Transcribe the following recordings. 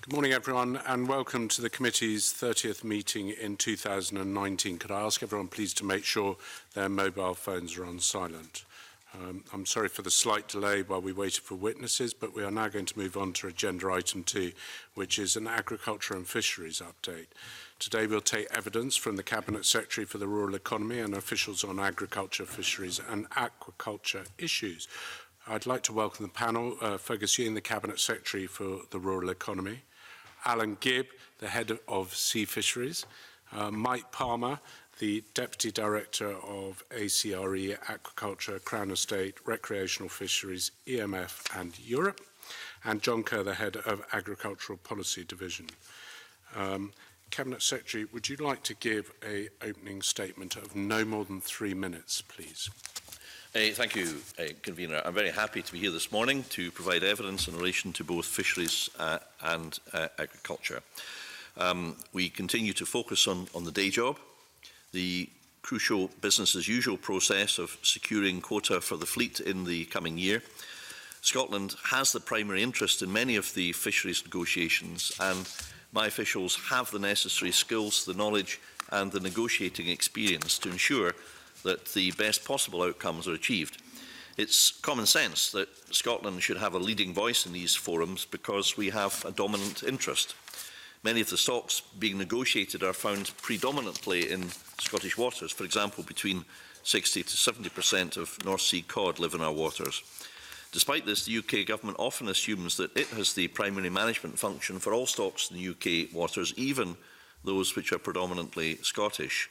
Good morning, everyone, and welcome to the committee's 30th meeting in 2019. Could I ask everyone please to make sure their mobile phones are on silent? I'm sorry for the slight delay while we waited for witnesses, but we are now going to move on to agenda item 2, which is an agriculture and fisheries update. Today we'll take evidence from the Cabinet Secretary for the Rural Economy and officials on agriculture, fisheries and aquaculture issues. I'd like to welcome the panel, Fergus Ewing, the Cabinet Secretary for the Rural Economy, Alan Gibb, the Head of Sea Fisheries, Mike Palmer, the Deputy Director of ACRE, Aquaculture, Crown Estate, Recreational Fisheries, EMF and Europe, and John Kerr, the Head of Agricultural Policy Division. Cabinet Secretary, would you like to give an opening statement of no more than 3 minutes, please? Thank you, Convener. I'm very happy to be here this morning to provide evidence in relation to both fisheries and agriculture. We continue to focus on the day job, the crucial business as usual process of securing quota for the fleet in the coming year. Scotland has the primary interest in many of the fisheries negotiations, and my officials have the necessary skills, the knowledge and the negotiating experience to ensure that the best possible outcomes are achieved. It's common sense that Scotland should have a leading voice in these forums because we have a dominant interest. Many of the stocks being negotiated are found predominantly in Scottish waters. For example, between 60 to 70% of North Sea cod live in our waters. Despite this, the UK Government often assumes that it has the primary management function for all stocks in the UK waters, even those which are predominantly Scottish.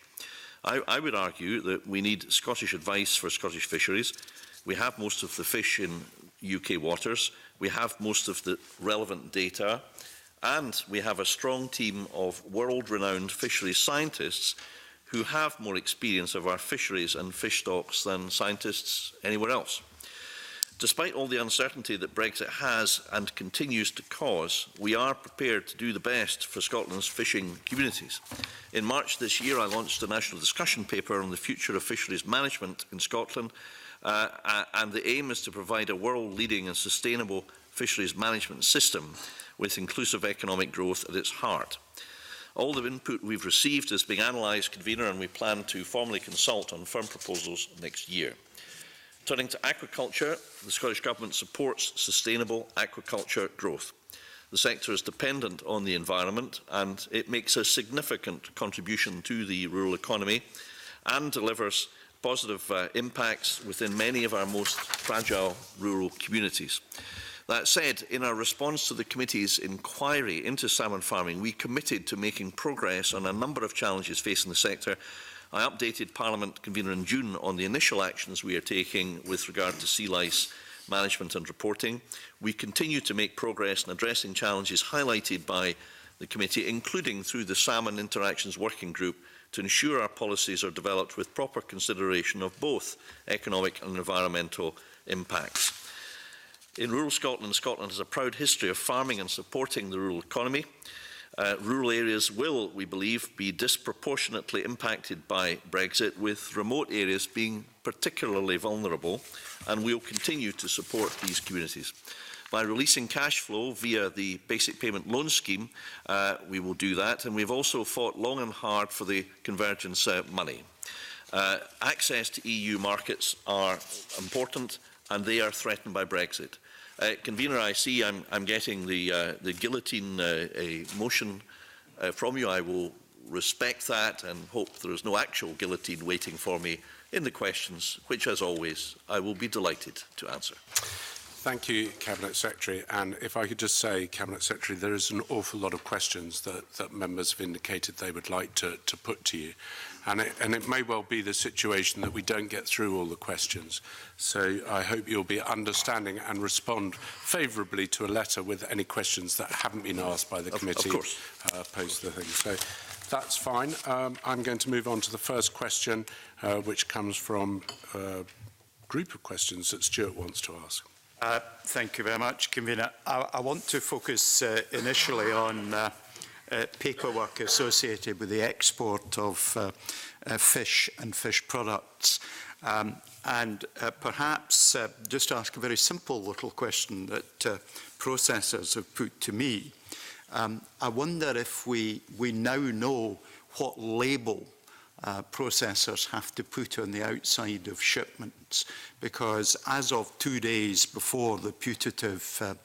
I would argue that we need Scottish advice for Scottish fisheries. We have most of the fish in UK waters, we have most of the relevant data, and we have a strong team of world-renowned fisheries scientists who have more experience of our fisheries and fish stocks than scientists anywhere else. Despite all the uncertainty that Brexit has and continues to cause, we are prepared to do the best for Scotland's fishing communities. In March this year, I launched a national discussion paper on the future of fisheries management in Scotland, and the aim is to provide a world-leading and sustainable fisheries management system with inclusive economic growth at its heart. All the input we've received is being analysed, Convener, and we plan to formally consult on firm proposals next year. Turning to aquaculture, the Scottish Government supports sustainable aquaculture growth. The sector is dependent on the environment and it makes a significant contribution to the rural economy and delivers positive impacts within many of our most fragile rural communities. That said, in our response to the committee's inquiry into salmon farming, we committed to making progress on a number of challenges facing the sector. I updated Parliament, Convener, in June on the initial actions we are taking with regard to sea lice management and reporting. We continue to make progress in addressing challenges highlighted by the committee, including through the Salmon Interactions Working Group, to ensure our policies are developed with proper consideration of both economic and environmental impacts. In rural Scotland, Scotland has a proud history of farming and supporting the rural economy. Rural areas will, we believe, be disproportionately impacted by Brexit, with remote areas being particularly vulnerable, and we will continue to support these communities. By releasing cash flow via the Basic Payment Loan Scheme, we will do that, and we've also fought long and hard for the convergence money. Access to EU markets are important, and they are threatened by Brexit. Convener, I see I'm getting the guillotine motion from you. I will respect that and hope there is no actual guillotine waiting for me in the questions, which, as always, I will be delighted to answer. Thank you, Cabinet Secretary. And if I could just say, Cabinet Secretary, there is an awful lot of questions that members have indicated they would like to put to you. And it may well be the situation that we don't get through all the questions. So I hope you'll be understanding and respond favourably to a letter with any questions that haven't been asked by the committee. Of course. Post the thing. So that's fine. I'm going to move on to the first question, which comes from a group of questions that Stuart wants to ask. Thank you very much, Convener. I want to focus initially on paperwork associated with the export of fish and fish products. And perhaps just ask a very simple little question that processors have put to me. I wonder if we now know what label processors have to put on the outside of shipments, because as of 2 days before the putative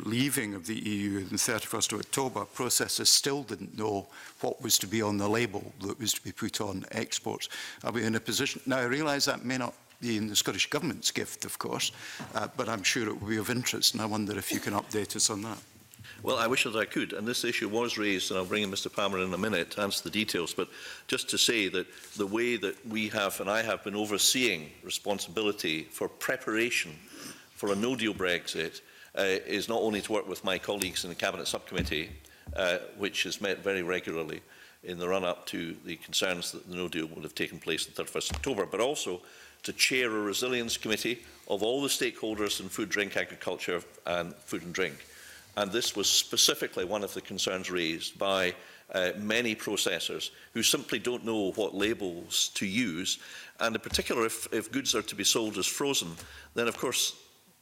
leaving of the EU on the 31st of October, processors still didn't know what was to be on the label that was to be put on exports. Are we in a position? Now, I realise that may not be in the Scottish Government's gift, of course, but I'm sure it will be of interest, and I wonder if you can update us on that. Well, I wish that I could, and this issue was raised, and I'll bring in Mr Palmer in a minute to answer the details, but just to say that the way that we have, and I have been overseeing responsibility for preparation for a no-deal Brexit, is not only to work with my colleagues in the Cabinet Subcommittee, which has met very regularly in the run-up to the concerns that the no-deal would have taken place on 31st October, but also to chair a resilience committee of all the stakeholders in food, drink, agriculture and food and drink. And this was specifically one of the concerns raised by many processors who simply don't know what labels to use. And in particular, if goods are to be sold as frozen, then of course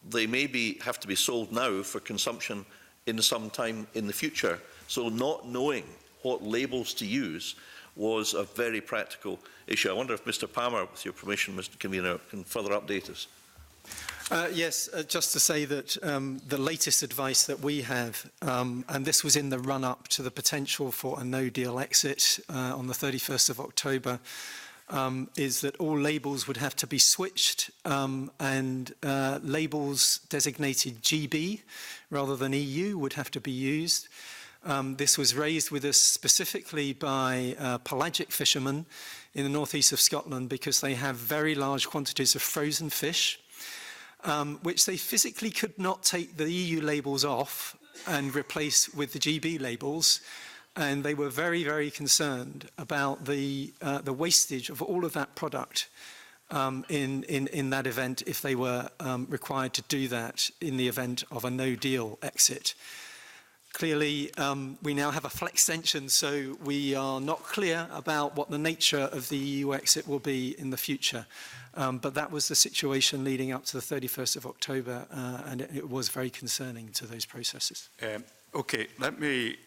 they may have to be sold now for consumption in some time in the future. So not knowing what labels to use was a very practical issue. I wonder if Mr Palmer, with your permission, Mr Convener, can further update us. Yes, just to say that the latest advice that we have, and this was in the run-up to the potential for a no-deal exit on the 31st of October, is that all labels would have to be switched, and labels designated GB rather than EU would have to be used. This was raised with us specifically by pelagic fishermen in the northeast of Scotland, because they have very large quantities of frozen fish, which they physically could not take the EU labels off and replace with the GB labels. And they were very, very concerned about the wastage of all of that product in that event, if they were required to do that in the event of a no-deal exit. Clearly, we now have a flex extension, so we are not clear about what the nature of the EU exit will be in the future. But that was the situation leading up to the 31st of October, and it was very concerning to those processes. Okay, let me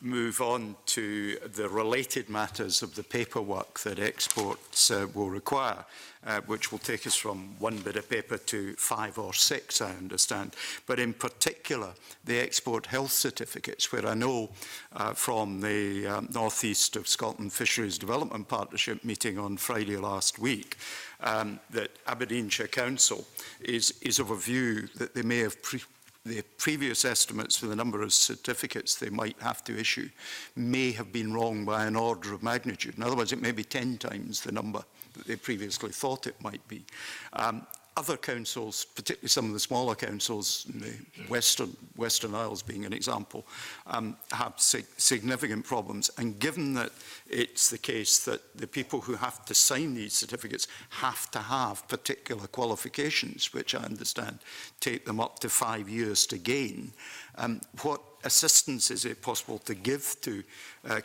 move on to the related matters of the paperwork that exports will require, which will take us from one bit of paper to 5 or 6, I understand. But in particular, the export health certificates, where I know from the North East of Scotland Fisheries Development Partnership meeting on Friday last week, that Aberdeenshire Council is of a view that they may have the previous estimates for the number of certificates they might have to issue may have been wrong by an order of magnitude. In other words, it may be 10 times the number that they previously thought it might be. Other councils, particularly some of the smaller councils, in the Western Isles being an example, have significant problems. And given that it's the case that the people who have to sign these certificates have to have particular qualifications, which I understand take them up to 5 years to gain, what assistance is it possible to give to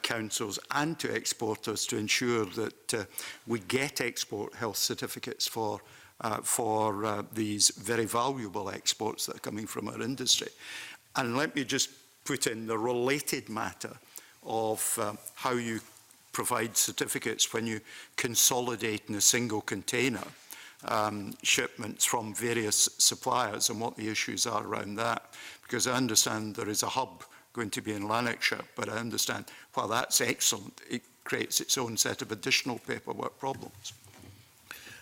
councils and to exporters to ensure that we get export health certificates for these very valuable exports that are coming from our industry? And let me just put in the related matter of how you provide certificates when you consolidate in a single container shipments from various suppliers, and what the issues are around that. Because I understand there is a hub going to be in Lanarkshire, but I understand while that's excellent, it creates its own set of additional paperwork problems.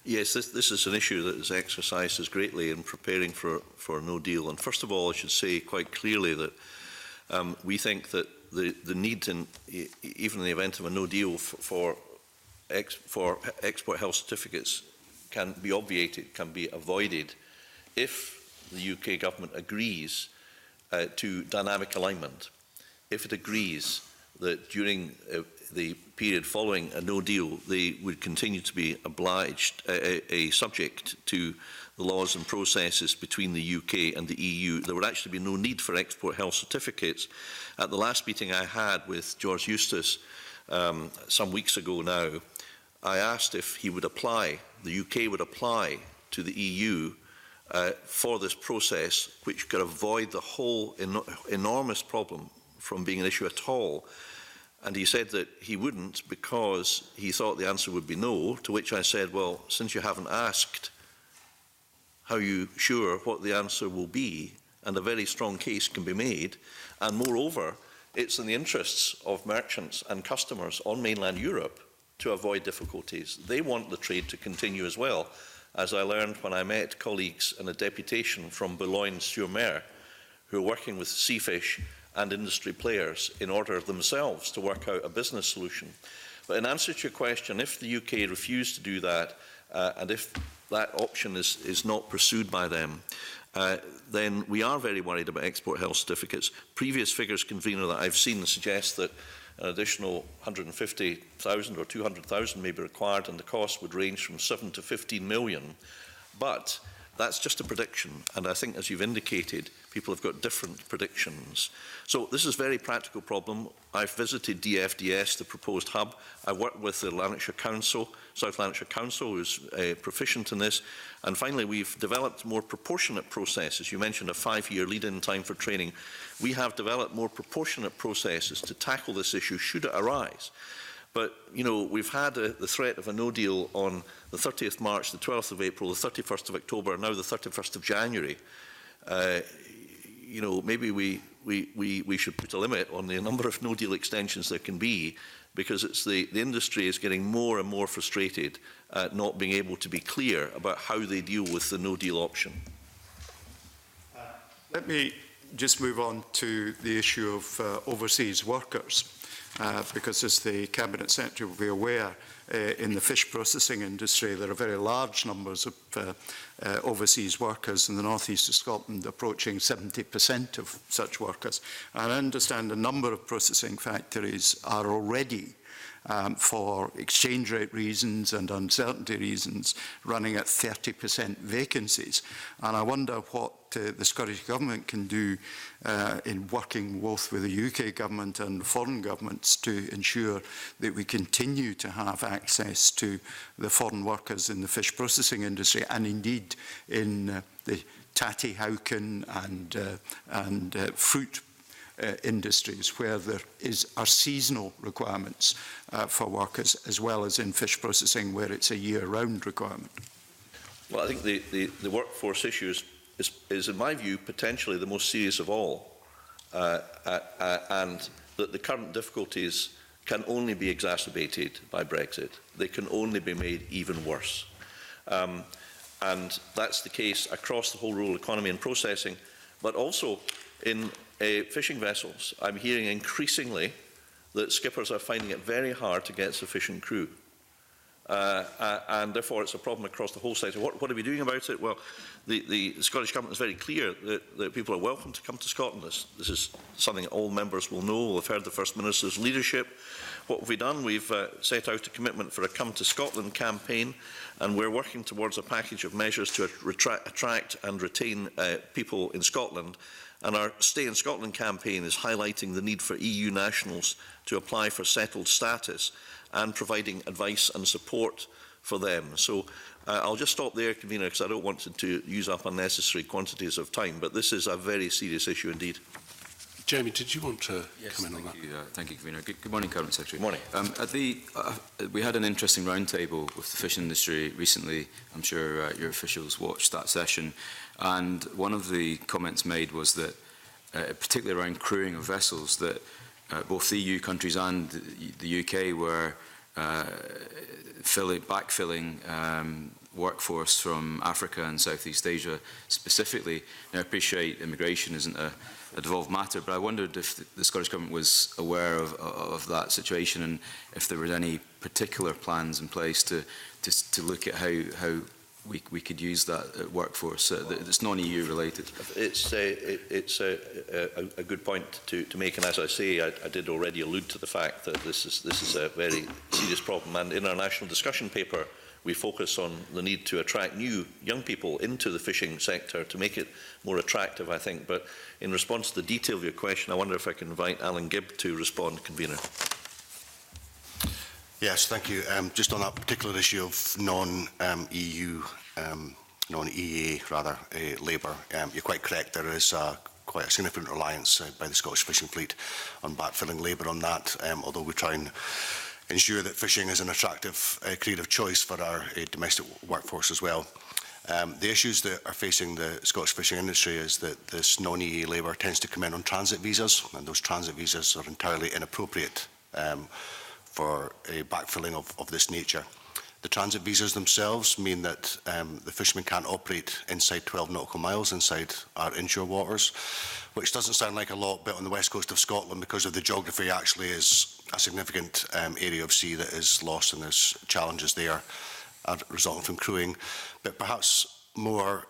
Yes, this is an issue that has exercised us greatly in preparing for a no deal. And first of all, I should say quite clearly that we think that the need, even in the event of a no deal, for export health certificates can be obviated, can be avoided, if the UK government agrees to dynamic alignment, if it agrees that during the period following a no deal, they would continue to be obliged, subject to the laws and processes between the UK and the EU. There would actually be no need for export health certificates. At the last meeting I had with George Eustace some weeks ago now, I asked if he would apply, the UK would apply to the EU for this process, which could avoid the whole enormous problem from being an issue at all. And he said that he wouldn't because he thought the answer would be no, to which I said, well, since you haven't asked, how are you sure what the answer will be? And a very strong case can be made. And moreover, it's in the interests of merchants and customers on mainland Europe to avoid difficulties. They want the trade to continue as well, as I learned when I met colleagues in a deputation from Boulogne-sur-Mer who are working with Seafish and industry players in order themselves to work out a business solution. But in answer to your question, if the UK refused to do that, and if that option is not pursued by them, then we are very worried about export health certificates. Previous figures, Convener, that I've seen suggest that an additional 150,000 or 200,000 may be required, and the cost would range from 7 to 15 million. But that's just a prediction, and I think, as you've indicated, people have got different predictions. So this is a very practical problem. I've visited DFDS, the proposed hub. I worked with the Lanarkshire Council, South Lanarkshire Council, who's proficient in this. And finally, we've developed more proportionate processes. You mentioned a 5-year lead-in time for training. We have developed more proportionate processes to tackle this issue should it arise. But, you know, we've had the threat of a no deal on the 30th March, the 12th of April, the 31st of October, now the 31st of January. You know, maybe we should put a limit on the number of no deal extensions there can be, because it's the industry is getting more and more frustrated at not being able to be clear about how they deal with the no deal option. Let me just move on to the issue of overseas workers. Because as the Cabinet Secretary will be aware, in the fish processing industry there are very large numbers of overseas workers in the northeast of Scotland, approaching 70% of such workers. And I understand a number of processing factories are already, for exchange rate reasons and uncertainty reasons, running at 30% vacancies. And I wonder what the Scottish Government can do in working both with the UK Government and foreign governments to ensure that we continue to have access to the foreign workers in the fish processing industry, and indeed in the tatty, hauken and fruit industries, where there are seasonal requirements for workers, as well as in fish processing, where it's a year-round requirement. Well, I think the workforce issue is, in my view, potentially the most serious of all, and that the current difficulties can only be exacerbated by Brexit. They can only be made even worse. And that's the case across the whole rural economy and processing, but also in fishing vessels. I'm hearing increasingly that skippers are finding it very hard to get sufficient crew. And therefore it's a problem across the whole sector. What are we doing about it? Well, the Scottish Government is very clear that people are welcome to come to Scotland. This is something that all members will know. We'll have heard the First Minister's leadership. What have we done? We've set out a commitment for a Come to Scotland campaign, and we're working towards a package of measures to attract and retain people in Scotland. And our Stay in Scotland campaign is highlighting the need for EU nationals to apply for settled status and providing advice and support for them. So I'll just stop there, Convener, because I don't want to use up unnecessary quantities of time, but this is a very serious issue indeed. Jamie, did you want to come in on that? Thank you, Convener. Good morning, Cabinet Secretary. Good morning. We had an interesting roundtable with the fishing industry recently. I'm sure your officials watched that session. And one of the comments made was that, particularly around crewing of vessels, that both the EU countries and the UK were backfilling workforce from Africa and Southeast Asia specifically. Now, I appreciate immigration isn't a devolved matter, but I wondered if the Scottish Government was aware of that situation, and if there were any particular plans in place to look at how we could use that workforce that's non-EU related. It's a good point to make, and as I say, I did already allude to the fact that this is a very serious problem. And in our national discussion paper, we focus on the need to attract new young people into the fishing sector to make it more attractive, I think. But in response to the detail of your question, I wonder if I can invite Alan Gibb to respond, Convener. Yes, thank you. Just on that particular issue of non-EU, non-EEA rather, labour, you're quite correct. There is quite a significant reliance by the Scottish fishing fleet on backfilling labour on that, although we try and ensure that fishing is an attractive creative choice for our domestic workforce as well. The issues that are facing the Scottish fishing industry is that this non-EEA labour tends to come in on transit visas, and those transit visas are entirely inappropriate for a backfilling of this nature. The transit visas themselves mean that the fishermen can't operate inside 12 nautical miles inside our inshore waters, which doesn't sound like a lot, but on the west coast of Scotland, because of the geography, actually is a significant area of sea that is lost, and there's challenges there resulting from crewing. But perhaps more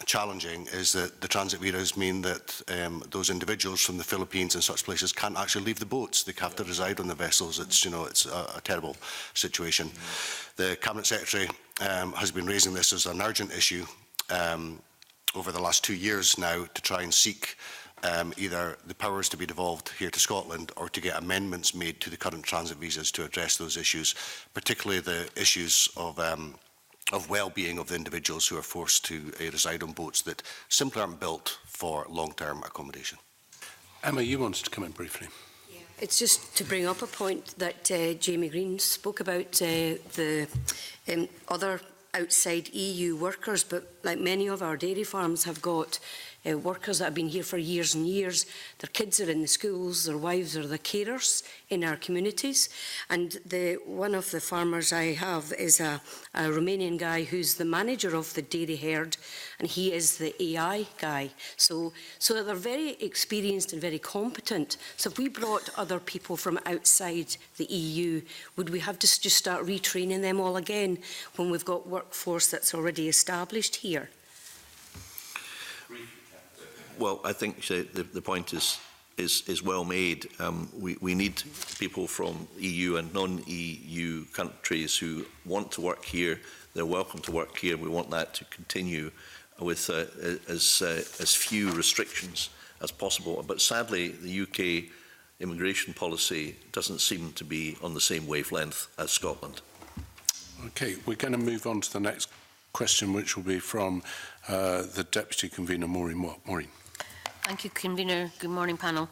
challenging is that the transit visas mean that those individuals from the Philippines and such places can't actually leave the boats. They have to reside on the vessels. It's, it's a terrible situation. The Cabinet Secretary has been raising this as an urgent issue over the last 2 years now to try and seek either the powers to be devolved here to Scotland or to get amendments made to the current transit visas to address those issues, particularly the issues of well-being of the individuals who are forced to reside on boats that simply aren't built for long-term accommodation. Emma, you wanted to come in briefly. Yeah. It's just to bring up a point that Jamie Green spoke about, the other outside EU workers, but like many of our dairy farms have got workers that have been here for years and years. Their kids are in the schools, their wives are the carers in our communities. And one of the farmers I have is a Romanian guy who's the manager of the dairy herd, and he is the AI guy. So they're very experienced and very competent. So if we brought other people from outside the EU, would we have to just start retraining them all again when we've got workforce that's already established here? Well, I think the point is well made. We need people from EU and non-EU countries who want to work here. They're welcome to work here. We want that to continue with as few restrictions as possible. But sadly, the UK immigration policy doesn't seem to be on the same wavelength as Scotland. Okay, we're going to move on to the next question, which will be from the Deputy Convener, Maureen Watt. Maureen. Thank you, Convener. Good morning, panel.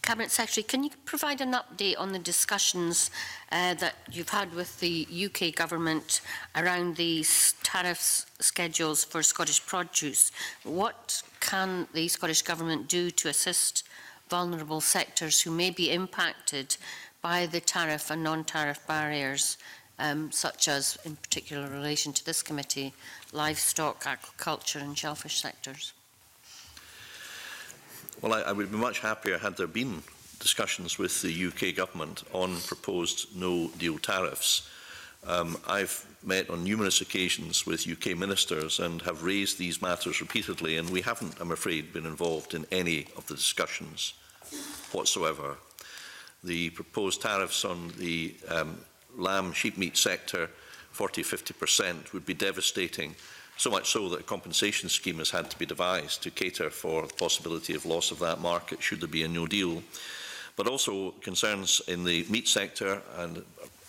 Cabinet Secretary, can you provide an update on the discussions that you've had with the UK Government around these tariff schedules for Scottish produce? What can the Scottish Government do to assist vulnerable sectors who may be impacted by the tariff and non-tariff barriers, such as, in particular relation to this committee, livestock, aquaculture and shellfish sectors? Well, I would be much happier had there been discussions with the UK Government on proposed no-deal tariffs. I've met on numerous occasions with UK ministers and have raised these matters repeatedly, and we haven't, I'm afraid, been involved in any of the discussions whatsoever. The proposed tariffs on the lamb sheep meat sector, 40–50%, would be devastating. So much so that a compensation scheme has had to be devised to cater for the possibility of loss of that market should there be a no deal. But also concerns in the meat sector and in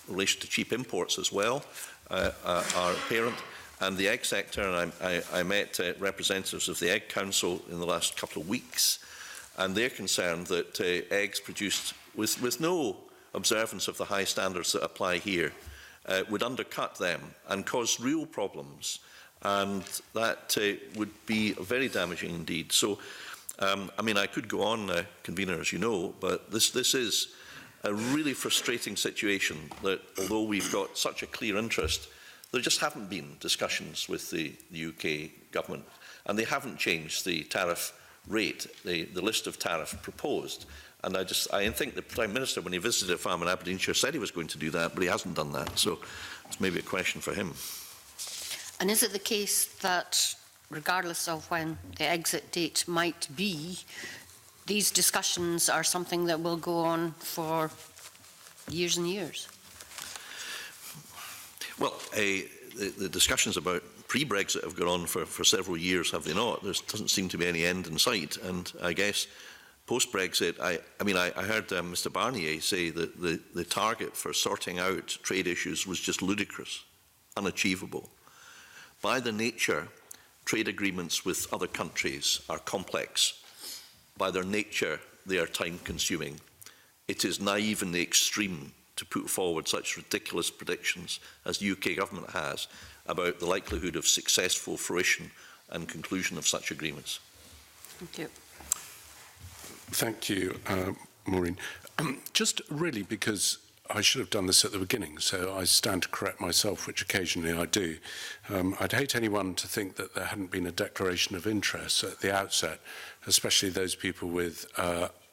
relation to cheap imports as well are apparent. And the egg sector, and I met representatives of the Egg Council in the last couple of weeks, and they're concerned that eggs produced with no observance of the high standards that apply here would undercut them and cause real problems. And that would be very damaging indeed. So, I mean, I could go on, Convener, as you know, but this is a really frustrating situation that, although we've got such a clear interest, there just haven't been discussions with the UK Government, and they haven't changed the tariff rate, the list of tariff proposed. And I think the Prime Minister, when he visited a farm in Aberdeenshire, said he was going to do that, but he hasn't done that. So it's maybe a question for him. And is it the case that, regardless of when the exit date might be, these discussions are something that will go on for years and years? Well, the discussions about pre-Brexit have gone on for several years, have they not? There doesn't seem to be any end in sight. And I guess post-Brexit, I heard Mr Barnier say that the target for sorting out trade issues was just ludicrous, unachievable. By the nature trade agreements with other countries are complex. By their nature, they are time-consuming. It is naive in the extreme to put forward such ridiculous predictions as the UK government has about the likelihood of successful fruition and conclusion of such agreements. Thank you. Thank you, Maureen. Just really because I should have done this at the beginning, so I stand to correct myself, which occasionally I do. I'd hate anyone to think that there hadn't been a declaration of interest at the outset, especially those people with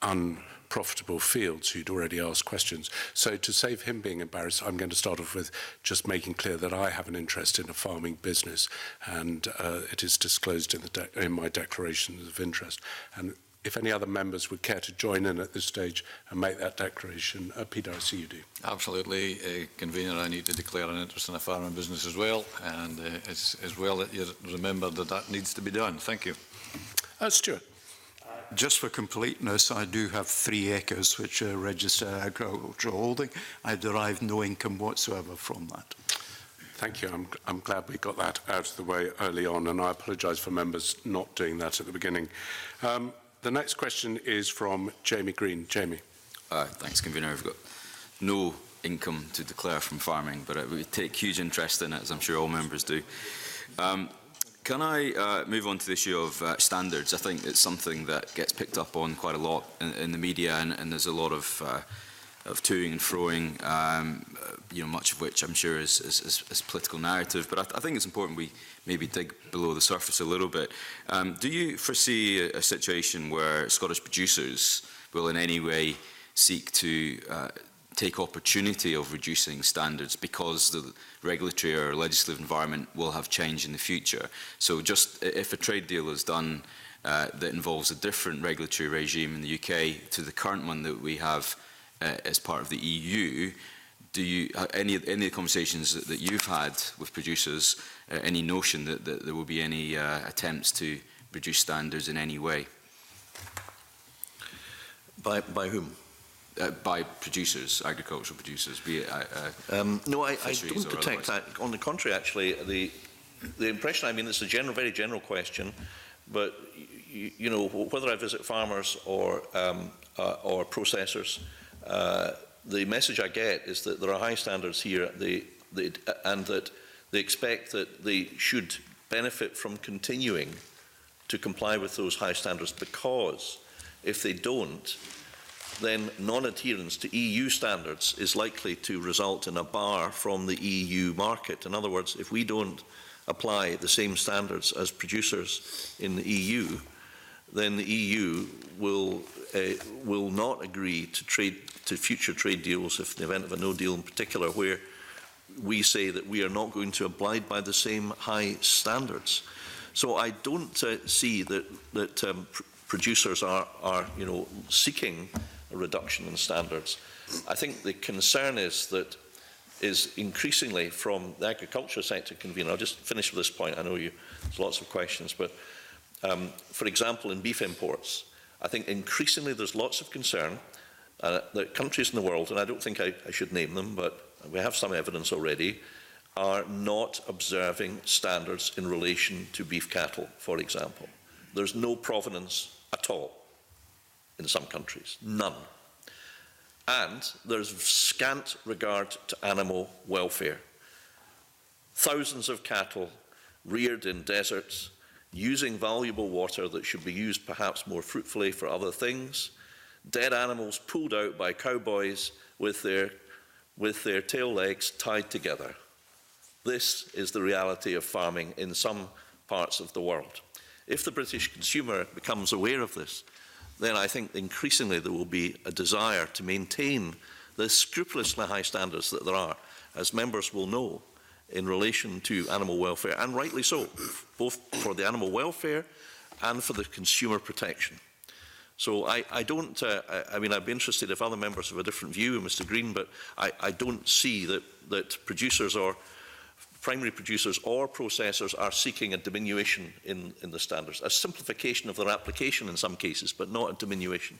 unprofitable fields who'd already asked questions. So to save him being embarrassed, I'm going to start off with just making clear that I have an interest in a farming business, and it is disclosed in my declarations of interest. And if any other members would care to join in at this stage and make that declaration, Peter, I see you do. Absolutely, Convener. I need to declare an interest in a farming business as well, and it's as well that you remember that that needs to be done. Thank you. Stuart. Just for completeness, I do have 3 acres which are registered agricultural holding. I derive no income whatsoever from that. Thank you. I'm glad we got that out of the way early on, and I apologise for members not doing that at the beginning. The next question is from Jamie Green. Jamie. Thanks, Convener. I've got no income to declare from farming, but we take huge interest in it, as I'm sure all members do. Can I move on to the issue of standards? I think it's something that gets picked up on quite a lot in the media, and there's a lot of toing and froing, much of which I'm sure is political narrative. But I think it's important we maybe dig below the surface a little bit. Do you foresee a situation where Scottish producers will in any way seek to take opportunity of reducing standards because the regulatory or legislative environment will have changed in the future? So just if a trade deal is done that involves a different regulatory regime in the UK to the current one that we have as part of the EU, do you any of the conversations that you've had with producers, any notion that there will be any attempts to reduce standards in any way? By whom? By producers, agricultural producers, be it no, I don't detect that. On the contrary, actually, the impression, I mean, it's a very general question, but you know, whether I visit farmers or processors, the message I get is that there are high standards here, and that they expect that they should benefit from continuing to comply with those high standards, because if they don't, then non-adherence to EU standards is likely to result in a bar from the EU market. In other words, if we don't apply the same standards as producers in the EU, then the EU will not agree to future trade deals, if in the event of a no deal in particular, where we say that we are not going to abide by the same high standards. So I don't see that producers are seeking a reduction in standards. I think the concern is increasingly from the agriculture sector, Convener. I'll just finish with this point. I know there's lots of questions, but for example, in beef imports, I think increasingly there's lots of concern that countries in the world, and I don't think I should name them, but we have some evidence already, are not observing standards in relation to beef cattle, for example. There's no provenance at all in some countries, none. And there's scant regard to animal welfare. Thousands of cattle reared in deserts, using valuable water that should be used perhaps more fruitfully for other things, dead animals pulled out by cowboys with their tail legs tied together. This is the reality of farming in some parts of the world. If the British consumer becomes aware of this, then I think increasingly there will be a desire to maintain the scrupulously high standards that there are, as members will know, in relation to animal welfare, and rightly so, both for the animal welfare and for the consumer protection. So I don't, I mean, I'd be interested if other members have a different view, Mr. Green, but I don't see that producers or primary producers or processors are seeking a diminution in the standards, a simplification of their application in some cases, but not a diminution.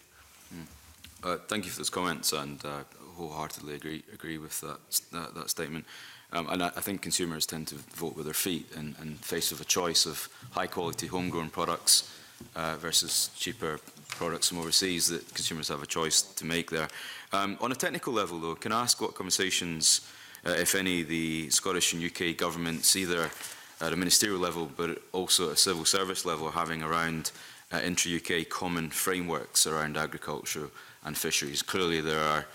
Thank you for those comments, and wholeheartedly agree with that statement. And I think consumers tend to vote with their feet and faced with a choice of high-quality homegrown products versus cheaper products from overseas, that consumers have a choice to make there. On a technical level, though, can I ask what conversations, if any, the Scottish and UK governments, either at a ministerial level but also at a civil service level, are having around intra-UK common frameworks around agriculture and fisheries? Clearly there are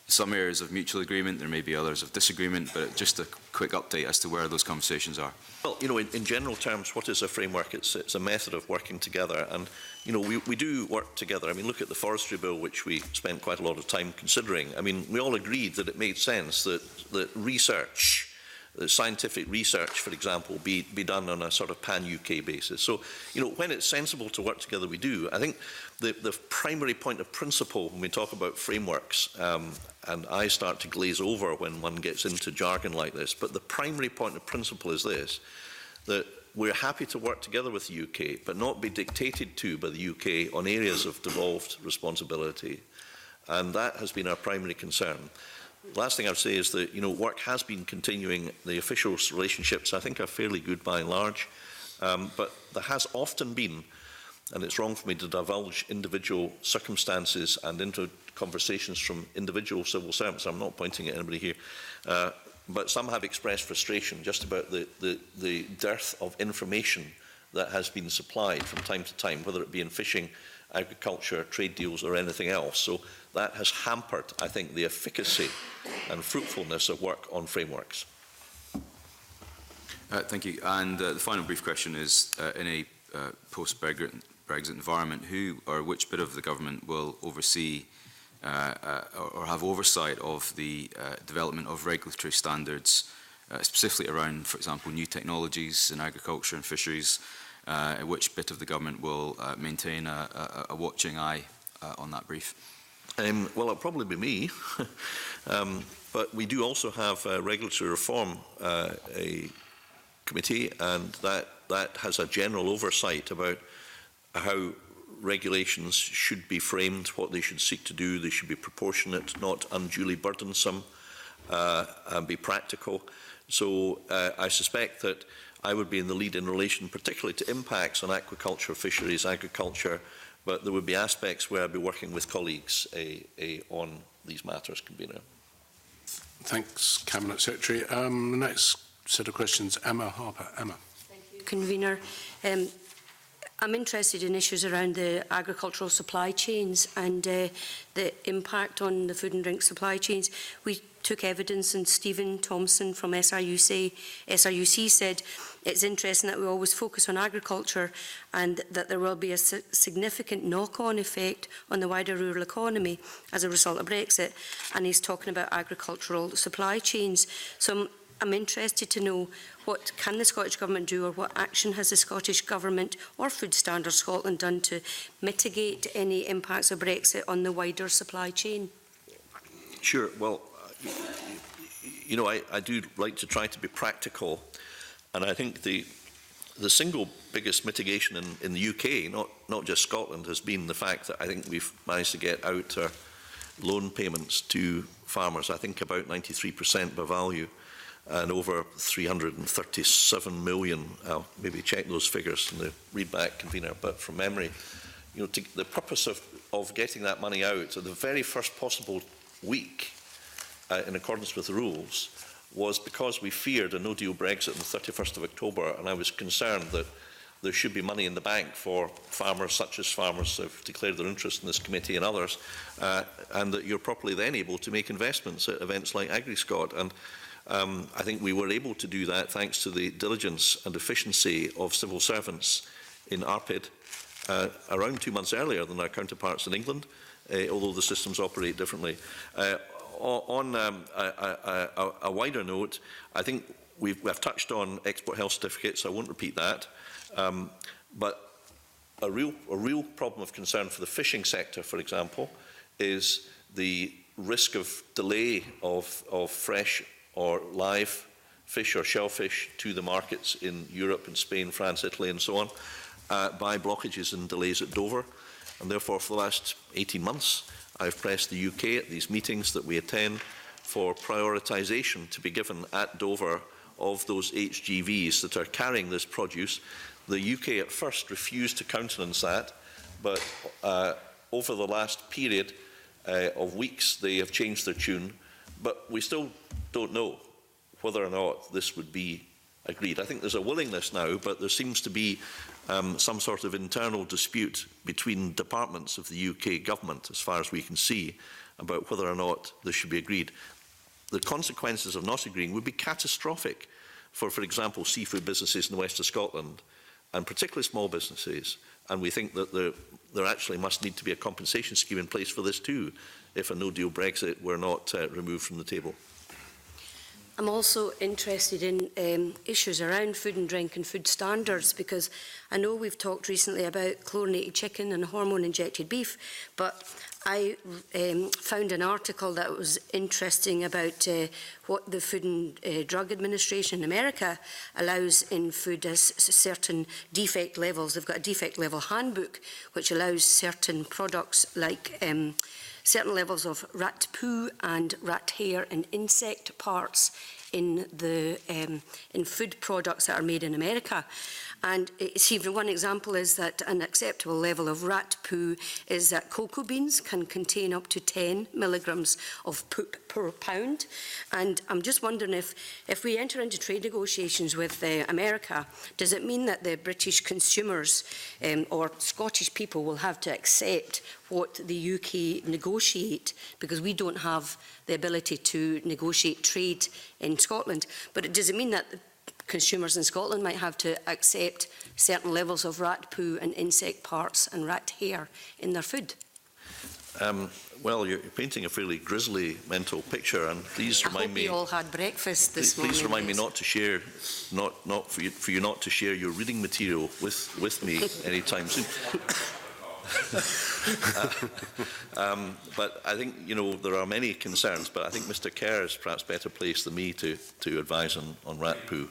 some areas of mutual agreement, there may be others of disagreement, but just a quick update as to where those conversations are. Well, you know, in general terms, what is a framework? It's a method of working together, and you know, we do work together. I mean, look at the forestry bill, which we spent quite a lot of time considering. I mean, we all agreed that it made sense that research, scientific research, for example, be done on a sort of pan-UK basis. So, you know, when it's sensible to work together, we do. I think the primary point of principle when we talk about frameworks, and I start to glaze over when one gets into jargon like this, but the primary point of principle is this, that we're happy to work together with the UK, but not be dictated to by the UK on areas of devolved responsibility. And that has been our primary concern. The last thing I would say is that, you know, work has been continuing. The official relationships, I think, are fairly good by and large. But there has often been, and it's wrong for me to divulge individual circumstances and into conversations from individual civil servants. I'm not pointing at anybody here. But some have expressed frustration just about the dearth of information that has been supplied from time to time, whether it be in fishing, agriculture, trade deals or anything else. So that has hampered, I think, the efficacy and fruitfulness of work on frameworks. Thank you. And the final brief question is, in a post-Brexit environment, who or which bit of the government will oversee or have oversight of the development of regulatory standards, specifically around, for example, new technologies in agriculture and fisheries? Which bit of the government will maintain a watching eye on that brief? Well, it'll probably be me, but we do also have a regulatory reform a committee, and that has a general oversight about how regulations should be framed, what they should seek to do. They should be proportionate, not unduly burdensome, and be practical. So I suspect that I would be in the lead in relation particularly to impacts on aquaculture, fisheries, agriculture, but there would be aspects where I'd be working with colleagues on these matters, Convener. Thanks, Cabinet Secretary. The next set of questions, Emma Harper. Emma. Thank you, Convener. I'm interested in issues around the agricultural supply chains and the impact on the food and drink supply chains. We took evidence, and Stephen Thompson from SRUC said it's interesting that we always focus on agriculture and that there will be a significant knock-on effect on the wider rural economy as a result of Brexit, and he's talking about agricultural supply chains. So I'm interested to know, what can the Scottish Government do, or what action has the Scottish Government or Food Standards Scotland done to mitigate any impacts of Brexit on the wider supply chain? Sure. Well, you know, I do like to try to be practical, and I think the single biggest mitigation in the UK, not just Scotland, has been the fact that I think we've managed to get out our loan payments to farmers, I think about 93% by value, and over 337 million. I'll maybe check those figures in the readback, Convener, but from memory, you know, the purpose of getting that money out at the very first possible week, in accordance with the rules, was because we feared a no-deal Brexit on the 31st of October, and I was concerned that there should be money in the bank for farmers, such as farmers who have declared their interest in this committee and others, and that you're properly then able to make investments at events like AgriScot. And I think we were able to do that thanks to the diligence and efficiency of civil servants in ARPID around 2 months earlier than our counterparts in England, although the systems operate differently. On a wider note, I think we've touched on export health certificates. I won't repeat that. But a real problem of concern for the fishing sector, for example, is the risk of delay of fresh or live fish or shellfish to the markets in Europe and Spain, France, Italy and so on by blockages and delays at Dover. And therefore, for the last 18 months, I've pressed the UK at these meetings that we attend for prioritisation to be given at Dover of those HGVs that are carrying this produce. The UK at first refused to countenance that, but over the last period of weeks they have changed their tune, but we still don't know whether or not this would be agreed. I think there's a willingness now, but there seems to be some sort of internal dispute between departments of the UK government, as far as we can see, about whether or not this should be agreed. The consequences of not agreeing would be catastrophic for example, seafood businesses in the west of Scotland, and particularly small businesses. And we think that there actually must need to be a compensation scheme in place for this too, if a no-deal Brexit were not removed from the table. I'm also interested in issues around food and drink and food standards, because I know we've talked recently about chlorinated chicken and hormone-injected beef, but I found an article that was interesting about what the Food and Drug Administration in America allows in food as certain defect levels. They've got a defect level handbook which allows certain products like certain levels of rat poo and rat hair and insect parts in food products that are made in America. And see, one example is that an acceptable level of rat poo is that cocoa beans can contain up to 10 milligrams of poop per pound. And I'm just wondering if we enter into trade negotiations with America, does it mean that the British consumers or Scottish people will have to accept what the UK negotiate, because we don't have the ability to negotiate trade in Scotland? But does it mean that consumers in Scotland might have to accept certain levels of rat poo and insect parts and rat hair in their food? Well, you're painting a fairly grisly mental picture, and please remind me. I hope you all had breakfast this morning. Please remind me not to share, for you not to share your reading material with me anytime soon. But I think, you know, there are many concerns, but I think Mr. Kerr is perhaps better placed than me to advise on rat poo.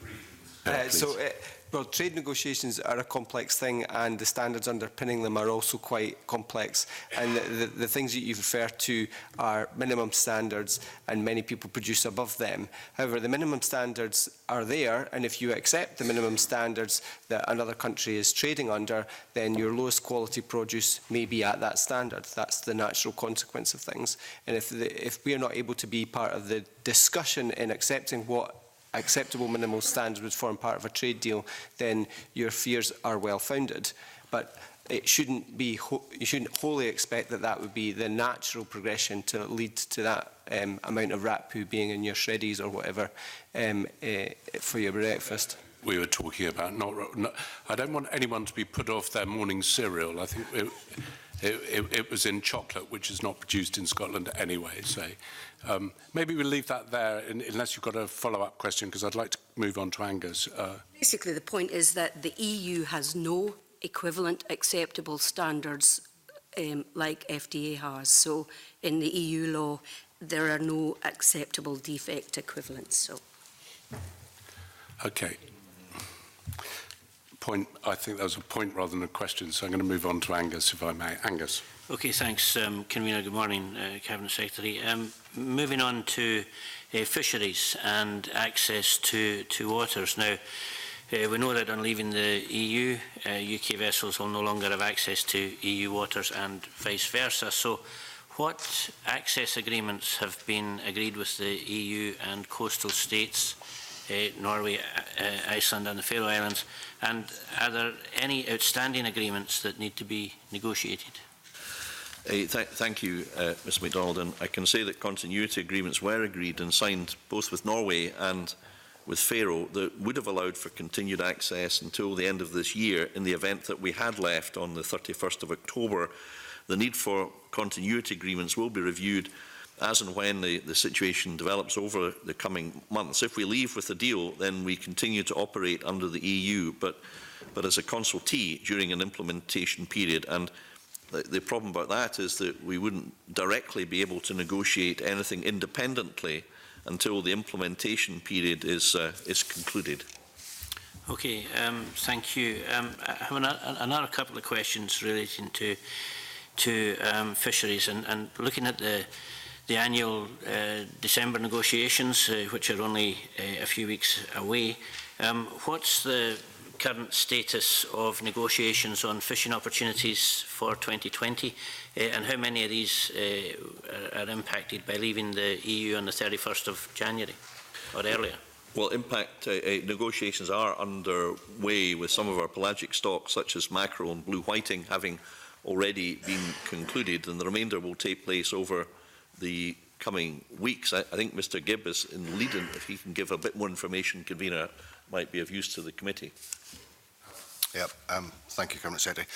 Well, trade negotiations are a complex thing, and the standards underpinning them are also quite complex. And the things that you refer to are minimum standards, and many people produce above them. However, the minimum standards are there, and if you accept the minimum standards that another country is trading under, then your lowest quality produce may be at that standard. That's the natural consequence of things. And if we are not able to be part of the discussion in accepting what acceptable minimal standards would form part of a trade deal, then your fears are well founded. But it shouldn't be you shouldn't wholly expect that would be the natural progression to lead to that amount of rat poo being in your shreddies or whatever for your breakfast. We were talking about not I don't want anyone to be put off their morning cereal. I think it was in chocolate, which is not produced in Scotland anyway. So maybe we'll leave that there, unless you've got a follow-up question, because I'd like to move on to Angus. Basically, the point is that the EU has no equivalent acceptable standards like FDA has. So in the EU law, there are no acceptable defect equivalents. So. Okay. Point. I think that was a point rather than a question, so I'm going to move on to Angus, if I may. Angus. Okay, thanks, Convener. Good morning, Cabinet Secretary. Moving on to fisheries and access to waters. Now, we know that on leaving the EU, UK vessels will no longer have access to EU waters and vice versa. So what access agreements have been agreed with the EU and coastal states, Norway, Iceland and the Faroe Islands, and are there any outstanding agreements that need to be negotiated? Thank you, Mr MacDonald, and I can say that continuity agreements were agreed and signed both with Norway and with Faroe that would have allowed for continued access until the end of this year in the event that we had left on the 31st of October. The need for continuity agreements will be reviewed as and when the situation develops over the coming months. If we leave with a deal, then we continue to operate under the EU, but as a consultee during an implementation period. And the problem about that is that we wouldn't directly be able to negotiate anything independently until the implementation period is concluded. Okay, thank you. I have another couple of questions relating to fisheries and looking at the the annual December negotiations, which are only a few weeks away. What's the current status of negotiations on fishing opportunities for 2020, and how many of these are impacted by leaving the EU on the 31st of January or earlier? Well, impact negotiations are underway with some of our pelagic stocks, such as mackerel and blue whiting, having already been concluded, and the remainder will take place over the coming weeks. I think Mr Gibb is in leading. If he can give a bit more information, convener, might be of use to the committee. Yep. Thank you, Cabinet Secretary.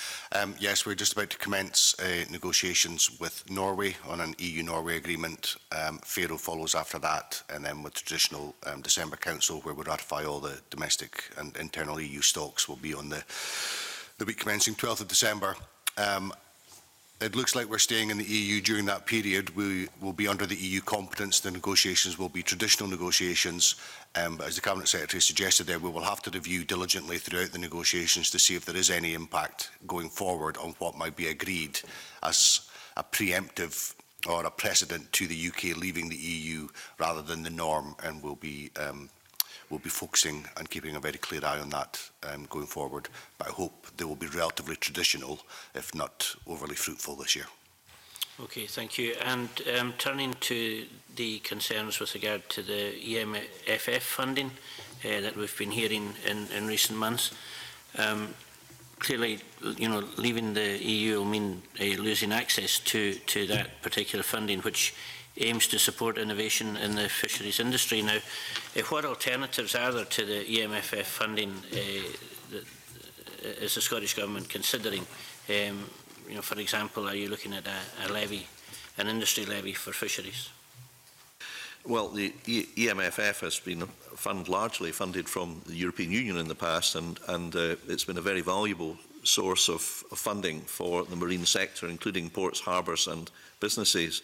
Yes, we're just about to commence negotiations with Norway on an EU-Norway agreement. Faroe follows after that, and then with traditional December Council, where we ratify all the domestic and internal EU stocks, will be on the week commencing 12th of December. It looks like we're staying in the EU during that period. We will be under the EU competence. The negotiations will be traditional negotiations. But as the Cabinet Secretary suggested there, we will have to review diligently throughout the negotiations to see if there is any impact going forward on what might be agreed as a preemptive or a precedent to the UK leaving the EU rather than the norm, and we'll be focusing and keeping a very clear eye on that going forward. But I hope they will be relatively traditional, if not overly fruitful this year. Okay, thank you. And turning to the concerns with regard to the EMFF funding that we've been hearing in recent months, clearly, you know, leaving the EU will mean losing access to that particular funding, which aims to support innovation in the fisheries industry. Now, what alternatives are there to the EMFF funding that is the Scottish Government considering? You know, for example, are you looking at a levy, an industry levy for fisheries? Well, the EMFF has been largely funded from the European Union in the past, and it's been a very valuable source of funding for the marine sector, including ports, harbours and businesses.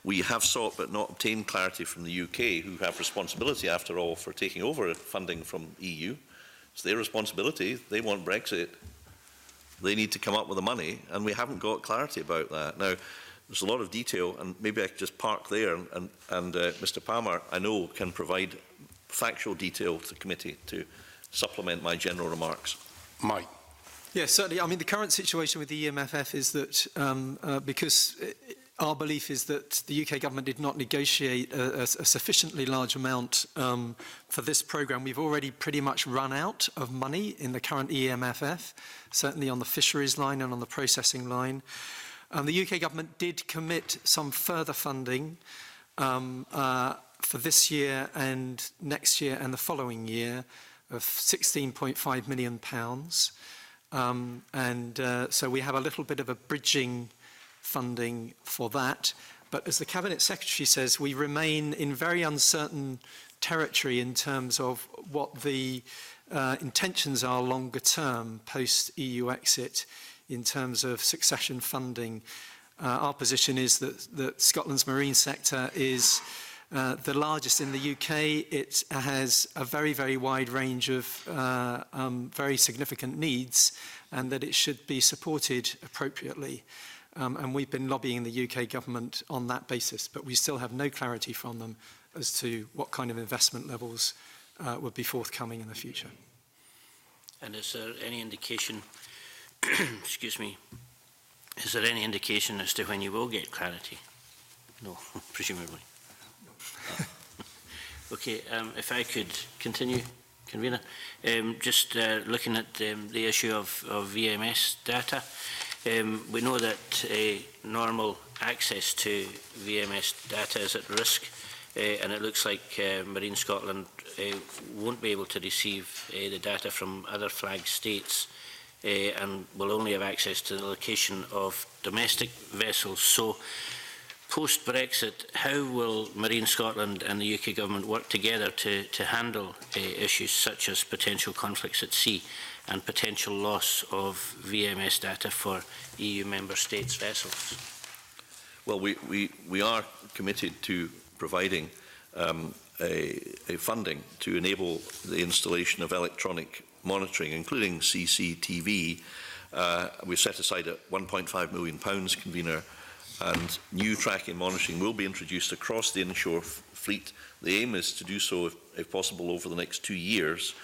We have sought but not obtained clarity from the UK, who have responsibility, after all, for taking over funding from EU. It's their responsibility. They want Brexit. They need to come up with the money, and we haven't got clarity about that. Now, there's a lot of detail, and maybe I could just park there, and Mr Palmer, I know, can provide factual detail to the committee to supplement my general remarks. Mike. Yes, certainly. I mean, the current situation with the EMFF is that because our belief is that the UK government did not negotiate a sufficiently large amount for this programme. We've already pretty much run out of money in the current EMFF, certainly on the fisheries line and on the processing line. The UK government did commit some further funding for this year and next year and the following year of £16.5 million. So we have a little bit of a bridging funding for that. But as the Cabinet Secretary says, we remain in very uncertain territory in terms of what the intentions are longer term post-EU exit in terms of succession funding. Our position is that Scotland's marine sector is the largest in the UK. It has a very, very wide range of very significant needs, and that it should be supported appropriately. And we've been lobbying the UK government on that basis, but we still have no clarity from them as to what kind of investment levels would be forthcoming in the future. And is there any indication, excuse me, is there any indication as to when you will get clarity? No, presumably. Okay, if I could continue, Convener. Just looking at the issue of VMS data, we know that normal access to VMS data is at risk, and it looks like Marine Scotland won't be able to receive the data from other flag states and will only have access to the location of domestic vessels. So, post-Brexit, how will Marine Scotland and the UK government work together to handle issues such as potential conflicts at sea and potential loss of VMS data for EU member states' vessels? Well, we are committed to providing a funding to enable the installation of electronic monitoring, including CCTV. We've set aside £1.5 million, Convener, and new tracking monitoring will be introduced across the inshore fleet. The aim is to do so, if possible, over the next 2 years.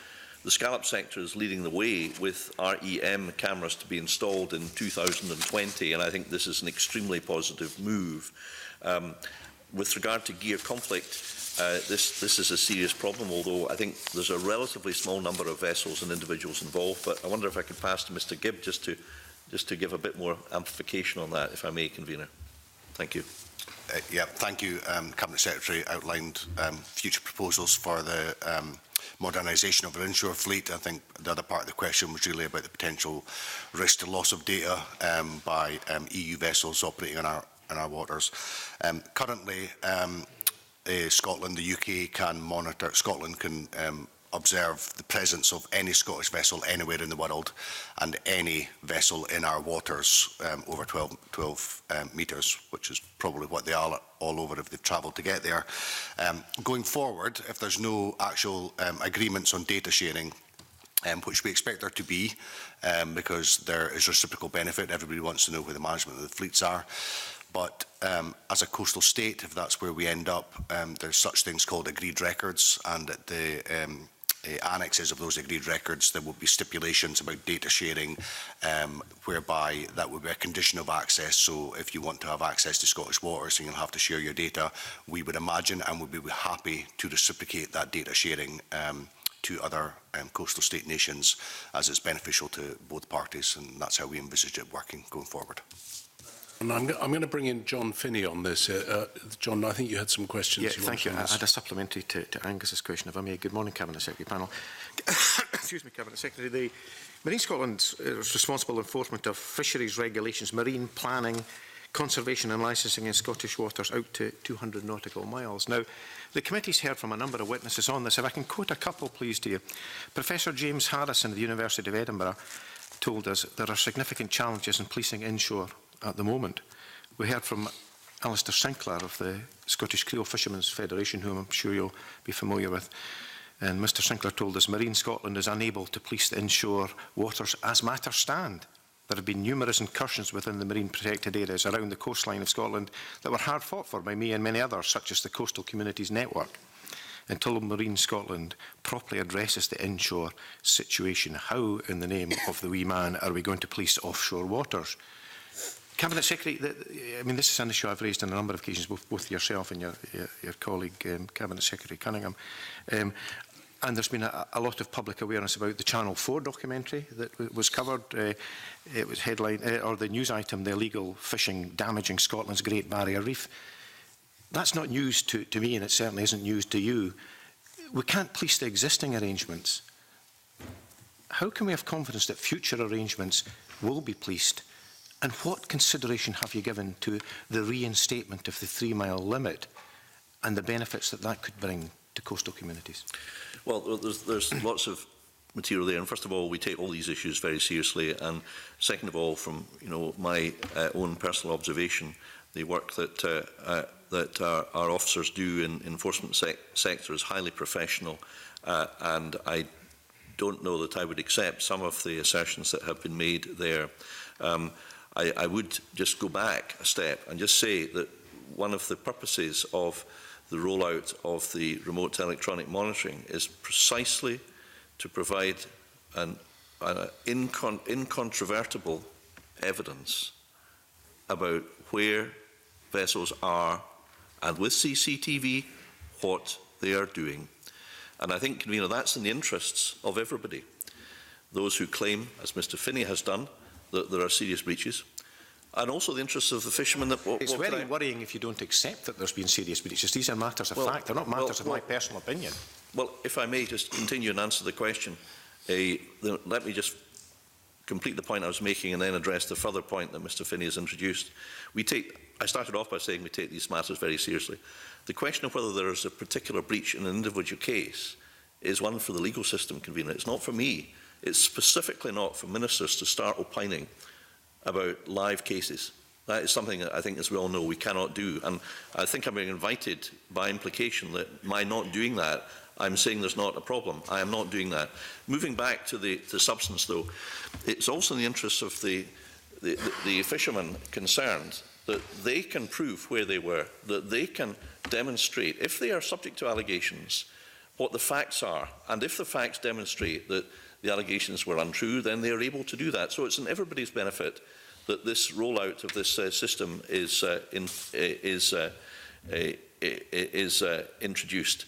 The scallop sector is leading the way with REM cameras to be installed in 2020, and I think this is an extremely positive move. With regard to gear conflict, this is a serious problem, although I think there's a relatively small number of vessels and individuals involved. But I wonder if I could pass to Mr. Gibb just to give a bit more amplification on that, if I may, Convener. Thank you. Yeah, thank you. Cabinet Secretary outlined future proposals for the modernisation of our inshore fleet. I think the other part of the question was really about the potential risk to loss of data by EU vessels operating in our waters. Currently, Scotland, the UK can monitor. Scotland can observe the presence of any Scottish vessel anywhere in the world, and any vessel in our waters over 12 metres, which is probably what they are all over if they've travelled to get there. Going forward, if there's no actual agreements on data sharing, which we expect there to be, because there is reciprocal benefit, everybody wants to know where the management of the fleets are. But as a coastal state, if that's where we end up, there's such things called agreed records, and at the annexes of those agreed records, there will be stipulations about data sharing, whereby that would be a condition of access. So if you want to have access to Scottish waters, and you'll have to share your data, we would imagine and would be happy to reciprocate that data sharing to other coastal state nations, as it's beneficial to both parties, and that's how we envisage it working going forward. And I'm going to bring in John Finney on this. John, I think you had some questions. Yeah, thank you. I had a supplementary to Angus's question, if I may. Good morning, Cabinet Secretary panel. Excuse me, Cabinet Secretary. The Marine Scotland is responsible for enforcement of fisheries regulations, marine planning, conservation and licensing in Scottish waters out to 200 nautical miles. Now, the committee's heard from a number of witnesses on this. If I can quote a couple, please, to you. Professor James Harrison of the University of Edinburgh told us there are significant challenges in policing inshore at the moment. We heard from Alistair Sinclair of the Scottish Creole Fishermen's Federation, whom I'm sure you'll be familiar with. And Mr Sinclair told us Marine Scotland is unable to police the inshore waters as matters stand. There have been numerous incursions within the marine protected areas around the coastline of Scotland that were hard fought for by me and many others, such as the Coastal Communities Network. Until Marine Scotland properly addresses the inshore situation, how, in the name of the wee man, are we going to police offshore waters? Cabinet Secretary, I mean, this is an issue I've raised on a number of occasions, both yourself and your colleague, Cabinet Secretary Cunningham. And there's been a lot of public awareness about the Channel 4 documentary that was covered. It was headline, or the news item, the illegal fishing damaging Scotland's Great Barrier Reef. That's not news to me, and it certainly isn't news to you. We can't police the existing arrangements. How can we have confidence that future arrangements will be policed? And what consideration have you given to the reinstatement of the 3-mile limit and the benefits that that could bring to coastal communities? Well, there's lots of material there. And first of all, we take all these issues very seriously. And second of all, from my own personal observation, the work that our officers do in the enforcement sector is highly professional. And I don't know that I would accept some of the assertions that have been made there. I would just go back a step and just say that one of the purposes of the rollout of the remote electronic monitoring is precisely to provide an incontrovertible evidence about where vessels are, and with CCTV, what they are doing. And I think, that's in the interests of everybody. Those who claim, as Mr Finney has done, that there are serious breaches, and also the interests of the fishermen. It's very worrying if you don't accept that there's been serious breaches. These are matters of fact. They're not matters of my personal opinion. Well, if I may just continue and answer the question, let me just complete the point I was making and then address the further point that Mr Finney has introduced. I started off by saying we take these matters very seriously. The question of whether there is a particular breach in an individual case is one for the legal system, Convener. It's not for me. It's specifically not for ministers to start opining about live cases. That is something that I think, as we all know, we cannot do. And I think I'm being invited by implication that by not doing that, I'm saying there's not a problem. I am not doing that. Moving back to the substance, though, it's also in the interests of the fishermen concerned that they can prove where they were, that they can demonstrate, if they are subject to allegations, what the facts are. And if the facts demonstrate that the allegations were untrue, then they are able to do that. So it's in everybody's benefit that this rollout of this system is introduced.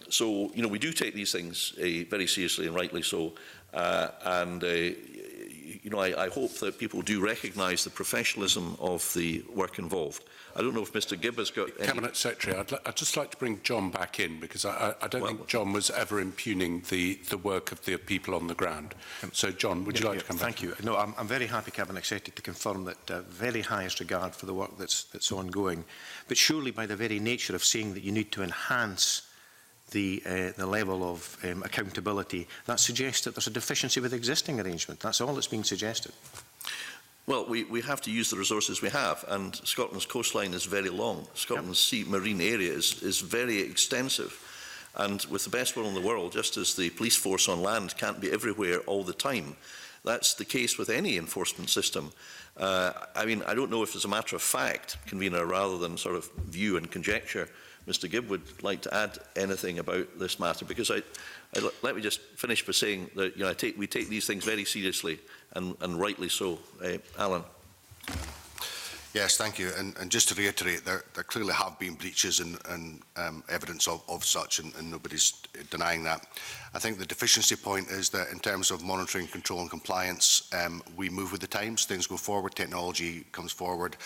So, you know, we do take these things very seriously, and rightly so. You know, I hope that people do recognise the professionalism of the work involved. I don't know if Mr Gibb has got any... Cabinet Secretary, I'd just like to bring John back in, because I don't think John was ever impugning the work of the people on the ground. So, John, would you like to come back? Thank you. No, I'm very happy, Cabinet Secretary, to confirm that very highest regard for the work that's ongoing. But surely, by the very nature of saying that you need to enhance the level of accountability, that suggests that there's a deficiency with existing arrangement. That's all that's being suggested. Well, we have to use the resources we have, and Scotland's coastline is very long. Scotland's sea marine area is very extensive. And with the best will in the world, just as the police force on land can't be everywhere all the time, that's the case with any enforcement system. I mean, I don't know if it's a matter of fact, Convener, rather than sort of view and conjecture, Mr Gibb would like to add anything about this matter, because let me just finish by saying that, you know, we take these things very seriously, and rightly so. Alan. Yes, thank you. And just to reiterate, there clearly have been breaches and evidence of such, and nobody's denying that. I think the deficiency point is that in terms of monitoring, control and compliance, we move with the times. Things go forward, technology comes forward.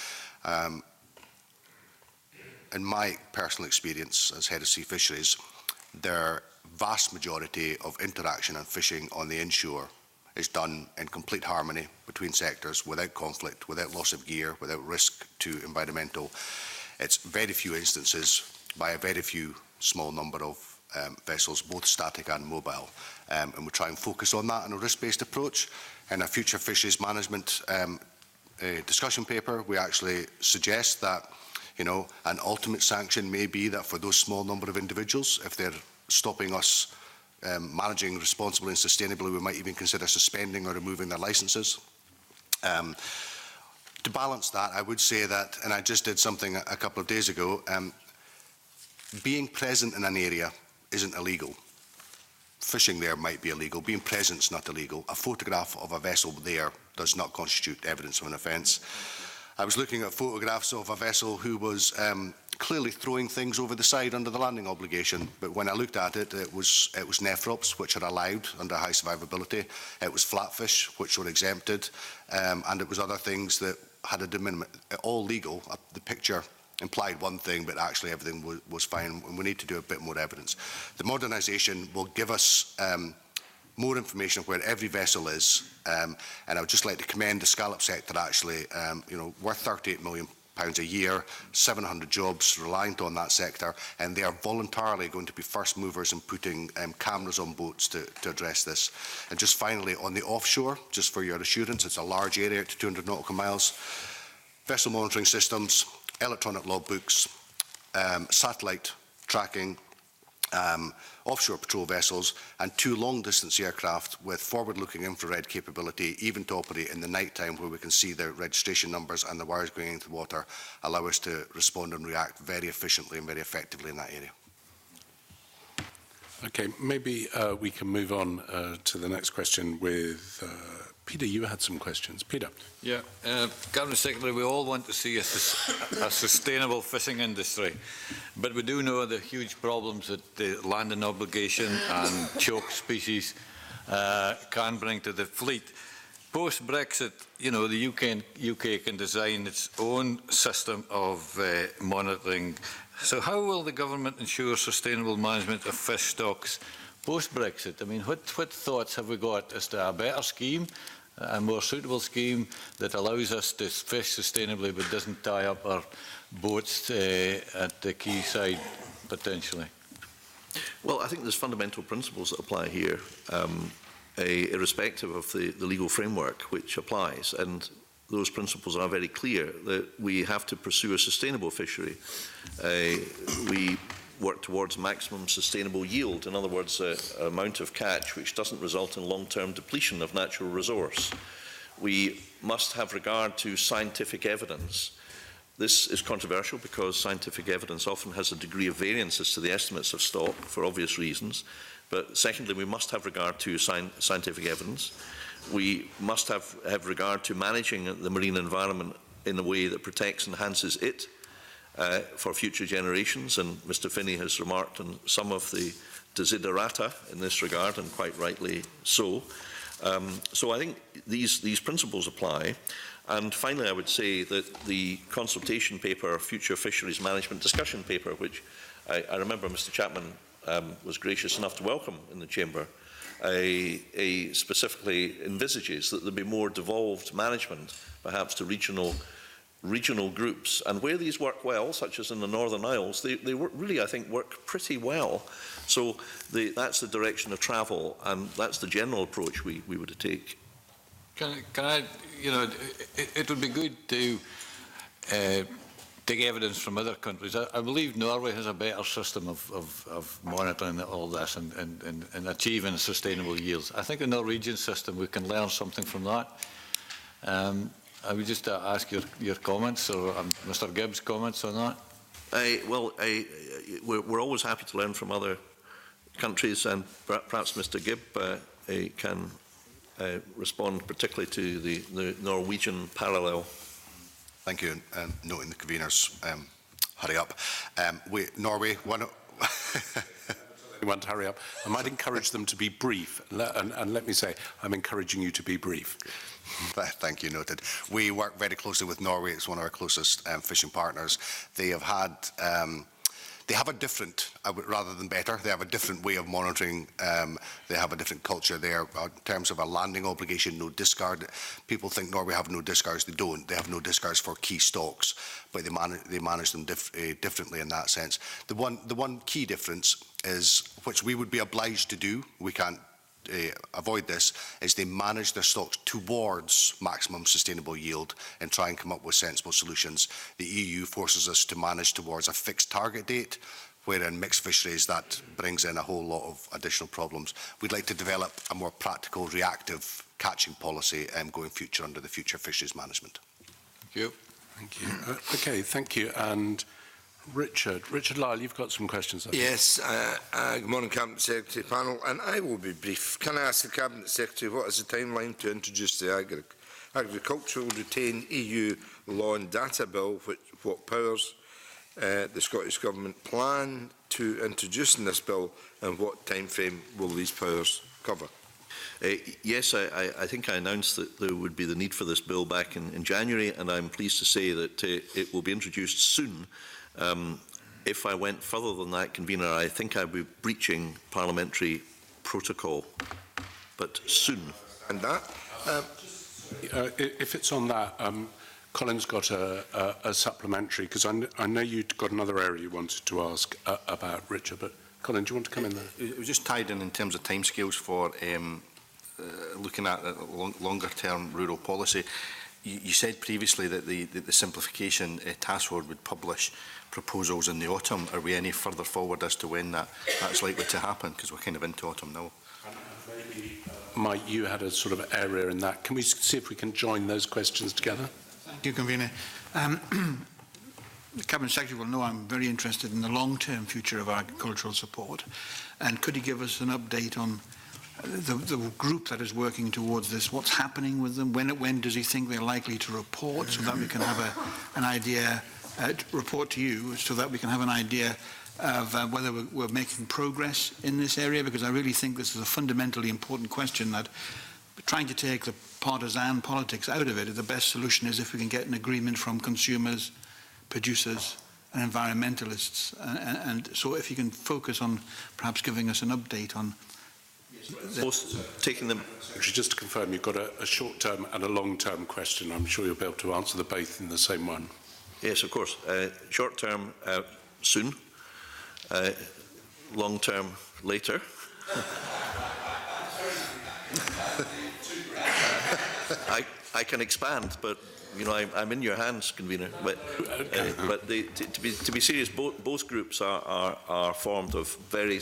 In my personal experience as Head of Sea Fisheries, the vast majority of interaction and fishing on the inshore is done in complete harmony between sectors, without conflict, without loss of gear, without risk to environmental. It's very few instances by a very few small number of vessels, both static and mobile. And we try and focus on that in a risk-based approach. In a future fisheries management discussion paper, we actually suggest that, you know, an ultimate sanction may be that for those small number of individuals, if they're stopping us managing responsibly and sustainably, we might even consider suspending or removing their licences. To balance that, I would say that, and I just did something a couple of days ago, being present in an area isn't illegal. Fishing there might be illegal. Being present is not illegal. A photograph of a vessel there does not constitute evidence of an offence. I was looking at photographs of a vessel who was clearly throwing things over the side under the landing obligation, but when I looked at it, it was nephrops, which are allowed under high survivability. It was flatfish, which were exempted, and it was other things that had a de minimis, all legal. The picture implied one thing, but actually everything was fine, and we need to do a bit more evidence. The modernisation will give us more information of where every vessel is, and I would just like to commend the scallop sector, actually, you know, worth £38 million a year, 700 jobs reliant on that sector, and they are voluntarily going to be first movers in putting cameras on boats to address this. And just finally, on the offshore, just for your assurance, it's a large area to 200 nautical miles, vessel monitoring systems, electronic logbooks, satellite tracking, offshore patrol vessels, and 2 long-distance aircraft with forward-looking infrared capability, even to operate in the night-time, where we can see the registration numbers and the wires going into the water, allow us to respond and react very efficiently and very effectively in that area. Okay, maybe we can move on to the next question with Peter. You had some questions. Peter. Yeah, Cabinet Secretary, we all want to see a sustainable fishing industry, but we do know the huge problems that the landing obligation and choke species can bring to the fleet. Post-Brexit, you know, the UK can design its own system of monitoring. So how will the government ensure sustainable management of fish stocks post-Brexit? I mean, what thoughts have we got as to a better scheme, a more suitable scheme that allows us to fish sustainably but doesn't tie up our boats at the quayside potentially? Well, I think there's fundamental principles that apply here, irrespective of the legal framework which applies. And those principles are very clear, that we have to pursue a sustainable fishery. We work towards maximum sustainable yield, in other words, an amount of catch which doesn't result in long-term depletion of natural resource. We must have regard to scientific evidence This is controversial because scientific evidence often has a degree of variance as to the estimates of stock for obvious reasons. But secondly, we must have regard to scientific evidence. We must have regard to managing the marine environment in a way that protects and enhances it for future generations. And Mr. Finney has remarked on some of the desiderata in this regard, and quite rightly so. So I think these principles apply. And finally, I would say that the consultation paper, Future Fisheries Management Discussion Paper, which I remember Mr. Chapman was gracious enough to welcome in the Chamber, specifically envisages that there be more devolved management, perhaps to regional groups. And where these work well, such as in the Northern Isles, they really, I think, work pretty well. So that's the direction of travel, and that's the general approach we would take. Can I, it would be good to take evidence from other countries. I believe Norway has a better system of monitoring all this and achieving sustainable yields. I think the Norwegian system, we can learn something from that. I would just ask your comments, or Mr. Gibbs' comments on that. We're always happy to learn from other countries, and perhaps Mr. Gibb can respond particularly to the Norwegian parallel. Thank you. Noting the convener's hurry up. Norway, one. Want to hurry up. I might encourage them to be brief, and let me say, I'm encouraging you to be brief. Thank you, noted. We work very closely with Norway. It's one of our closest fishing partners. They have had, they have a different, rather than better, they have a different way of monitoring. They have a different culture there. In terms of a landing obligation, no discard. People think Norway have no discards. They don't. They have no discards for key stocks, but they manage them differently in that sense. The one key difference is, which we would be obliged to do, we can't avoid this, is they manage their stocks towards maximum sustainable yield and try and come up with sensible solutions. The EU forces us to manage towards a fixed target date, where in mixed fisheries that brings in a whole lot of additional problems. We'd like to develop a more practical, reactive catching policy going future under the Future Fisheries Management. Thank you. Thank you. Okay, thank you. And Richard Lyle, you've got some questions. Yes. Good morning, Cabinet Secretary panel, and I will be brief. Can I ask the Cabinet Secretary what is the timeline to introduce the Agricultural Retained EU Law and Data Bill, what powers the Scottish Government plan to introduce in this bill, and what time frame will these powers cover? Yes, I think I announced that there would be the need for this bill back in January, and I'm pleased to say that it will be introduced soon. If I went further than that, Convener, I think I'd be breaching parliamentary protocol, but soon. And that? If it's on that, Colin's got a supplementary, because I know you'd got another area you wanted to ask about, Richard, but Colin, do you want to come in there? It was just tied in terms of timescales for looking at longer-term rural policy. You said previously that the simplification task force would publish proposals in the autumn. Are we any further forward as to when that's likely to happen? Because we're kind of into autumn now. Maybe, Mike, you had a sort of area in that. Can we see if we can join those questions together? Thank you, Convener. The Cabinet Secretary will know I'm very interested in the long-term future of agricultural support. And could he give us an update on the group that is working towards this? What's happening with them? When does he think they're likely to report, so that we can have an idea, report to you, so that we can have an idea of whether we're making progress in this area? Because I really think this is a fundamentally important question, that trying to take the partisan politics out of it, the best solution is if we can get an agreement from consumers, producers and environmentalists. And so if you can focus on perhaps giving us an update on taking them. Actually, just to confirm, you've got a short-term and a long-term question. I'm sure you'll be able to answer them both in the same one. Yes, of course. Short-term, soon. Long-term, later. I can expand, but I'm in your hands, Convener. But to be serious, both groups are formed of very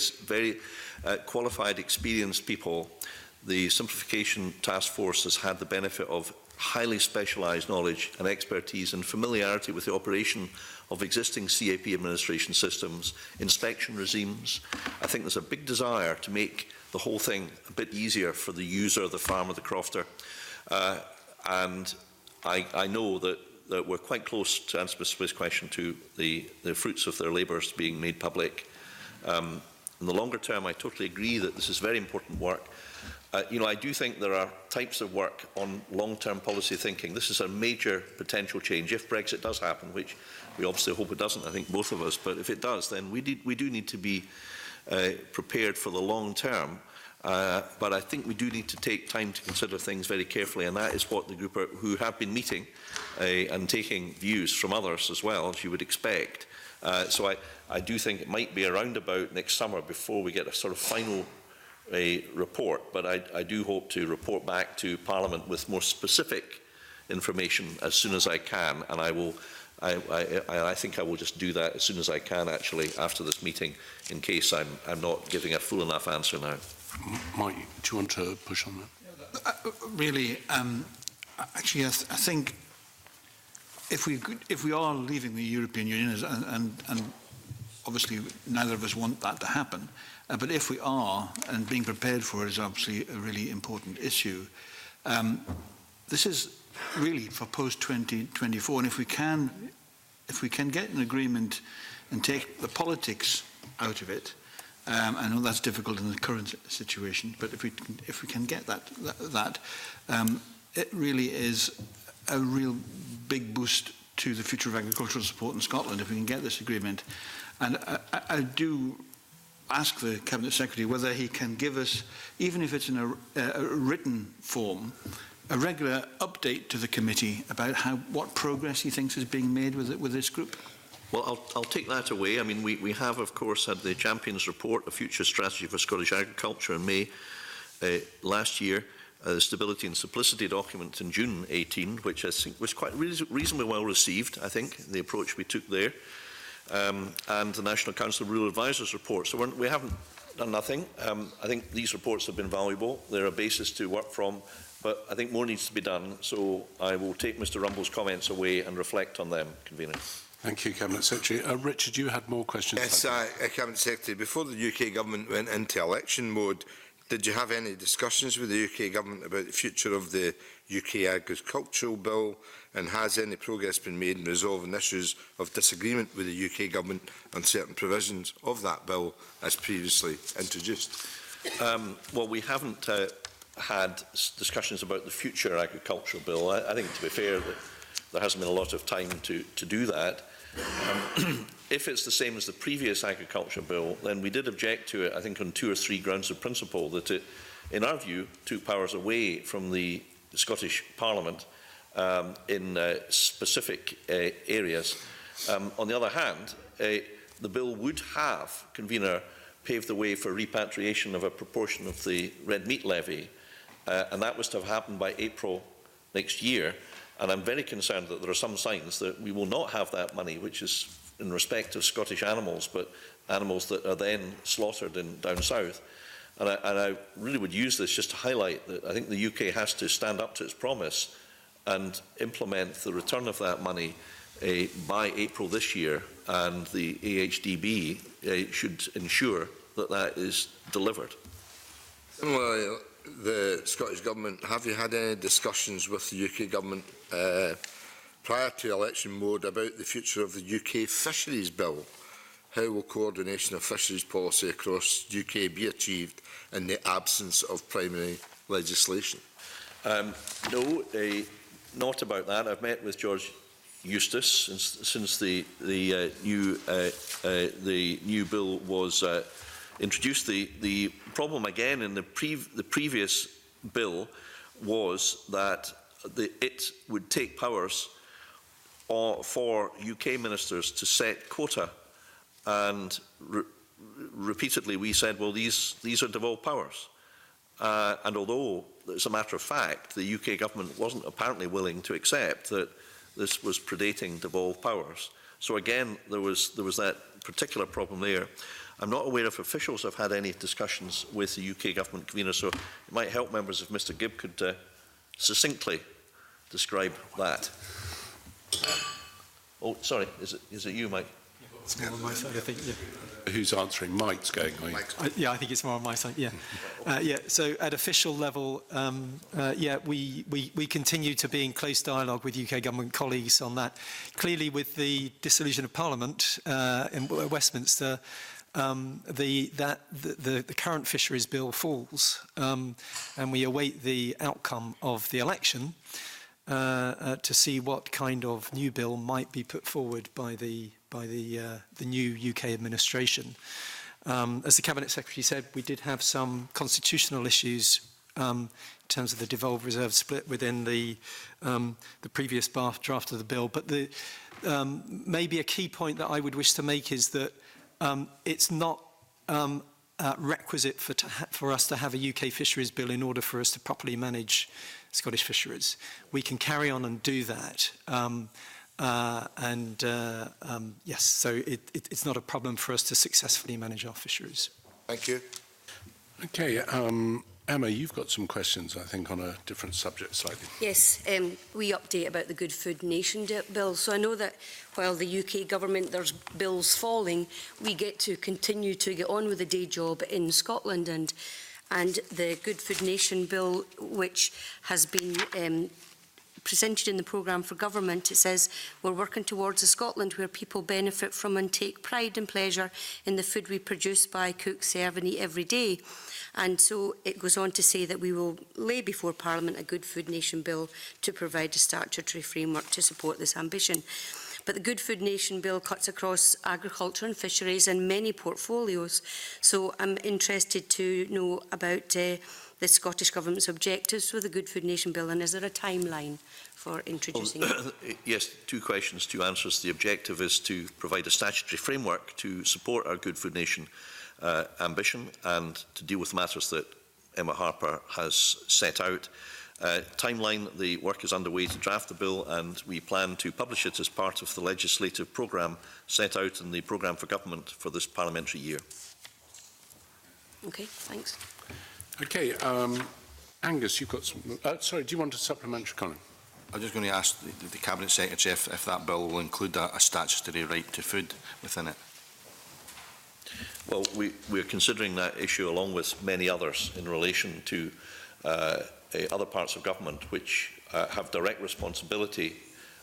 qualified, experienced people. The Simplification Task Force has had the benefit of highly specialised knowledge and expertise and familiarity with the operation of existing CAP administration systems, inspection regimes. I think there's a big desire to make the whole thing a bit easier for the user, the farmer, the crofter. And I know that we're quite close, to answer Mr. Smith's question, to the fruits of their labours being made public. In the longer term, I totally agree that this is very important work. I do think there are types of work on long-term policy thinking. This is a major potential change. If Brexit does happen, which we obviously hope it doesn't, I think both of us, but if it does, then we do need to be prepared for the long term. But I think we do need to take time to consider things very carefully, and that is what the group who have been meeting and taking views from others as well, as you would expect. So I do think it might be around about next summer before we get a sort of final report, but I do hope to report back to Parliament with more specific information as soon as I can, and I think I will just do that as soon as I can, actually, after this meeting, in case I'm not giving a full enough answer now. Mike, do you want to push on that? Really, actually, I think if we are leaving the European Union, and obviously neither of us want that to happen, but if we are, and being prepared for it is obviously a really important issue, this is really for post-2024, and if we can get an agreement and take the politics out of it, I know that's difficult in the current situation, but if we can get that, it really is a real big boost to the future of agricultural support in Scotland if we can get this agreement. And I do ask the Cabinet Secretary whether he can give us, even if it's in a written form, a regular update to the committee about what progress he thinks is being made with this group. Well, I'll take that away. I mean, we have, of course, had the Champions Report, a future strategy for Scottish agriculture, in May last year. The Stability and Simplicity document in June 18, which I think was quite reasonably well received, I think, the approach we took there. And the National Council of Rural Advisors report. So we haven't done nothing. I think these reports have been valuable. They're a basis to work from, but I think more needs to be done. So I will take Mr. Rumble's comments away and reflect on them, Convener. Thank you, Cabinet Secretary. Richard, you had more questions? Yes, Cabinet Secretary. Before the UK Government went into election mode, did you have any discussions with the UK Government about the future of the UK Agricultural Bill, and has any progress been made in resolving issues of disagreement with the UK Government on certain provisions of that bill as previously introduced? Well, we haven't had discussions about the future agricultural bill. I think, to be fair, that there hasn't been a lot of time to do that. If it's the same as the previous agriculture bill, then we did object to it, I think, on 2 or 3 grounds of principle, that it, in our view, took powers away from the Scottish Parliament in specific areas. On the other hand, the bill would have, Convener, paved the way for repatriation of a proportion of the red meat levy, and that was to have happened by April next year. And I'm very concerned that there are some signs that we will not have that money, which is in respect of Scottish animals, but animals that are then slaughtered down south. And I really would use this just to highlight that I think the UK has to stand up to its promise and implement the return of that money by April this year, and the AHDB should ensure that that is delivered. Similarly, the Scottish Government, have you had any discussions with the UK Government prior to election mode about the future of the UK Fisheries Bill? How will coordination of fisheries policy across the UK be achieved in the absence of primary legislation? No, not about that. I've met with George Eustace since the new bill was introduced. The problem again in the previous bill was that it would take powers for UK ministers to set quota, and repeatedly we said, well, these are devolved powers. And although, as a matter of fact, the UK government wasn't apparently willing to accept that this was predating devolved powers. So again, there was that particular problem there. I'm not aware if officials have had any discussions with the UK government, Convener, so it might help members if Mr Gibb could succinctly describe that? Oh, sorry, is it you, Mike? It's more on my side, I think, yeah. Who's answering? Mike's going. Yeah, I think it's more on my side, yeah. Yeah, so at official level, yeah, we continue to be in close dialogue with UK government colleagues on that. Clearly, with the dissolution of Parliament in Westminster, the current fisheries bill falls, and we await the outcome of the election to see what kind of new bill might be put forward by the new UK administration. As the Cabinet Secretary said, we did have some constitutional issues in terms of the devolved reserve split within the previous draft of the bill. But maybe a key point that I would wish to make is that it's not requisite for us to have a UK fisheries bill in order for us to properly manage Scottish fisheries. We can carry on and do that. Yes, so it's not a problem for us to successfully manage our fisheries. Thank you. Okay, Emma, you've got some questions, I think, on a different subject slightly. Yes, we update about the Good Food Nation bill. So I know that while the UK government, there's bills falling, we get to continue to get on with the day job in Scotland, and the Good Food Nation bill, which has been presented in the programme for government, it says we're working towards a Scotland where people benefit from and take pride and pleasure in the food we produce, buy, cook, serve and eat every day. And so it goes on to say that we will lay before Parliament a Good Food Nation bill to provide a statutory framework to support this ambition. But the Good Food Nation bill cuts across agriculture and fisheries and many portfolios. So I'm interested to know about the Scottish Government's objectives with the Good Food Nation bill, and is there a timeline for introducing it? Yes, 2 questions, 2 answers. The objective is to provide a statutory framework to support our Good Food Nation ambition and to deal with matters that Emma Harper has set out. Timeline, the work is underway to draft the bill, and we plan to publish it as part of the legislative programme set out in the programme for government for this parliamentary year. Okay, thanks. Okay, Angus, you've got some... sorry, do you want a supplementary comment? I'm just going to ask the Cabinet Secretary if that bill will include a statutory right to food within it. Well, we're considering that issue along with many others in relation to other parts of government which have direct responsibility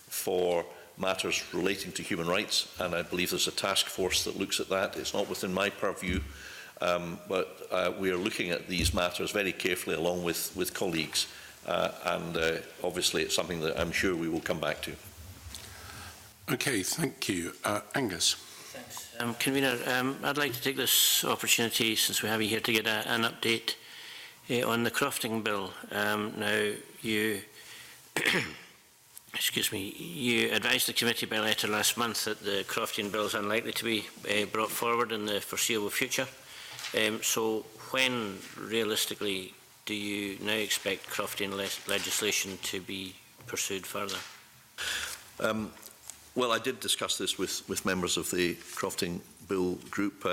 for matters relating to human rights, and I believe there's a task force that looks at that. It's not within my purview, but we are looking at these matters very carefully along with colleagues, and obviously it's something that I'm sure we will come back to. Okay, thank you. Angus. Thanks. Convener, I'd like to take this opportunity, since we have you here, to get an update on the crofting bill. Now, you excuse me, you advised the committee by letter last month that the crofting bill is unlikely to be brought forward in the foreseeable future. So when, realistically, do you now expect crofting legislation to be pursued further? Well, I did discuss this with members of the crofting bill group.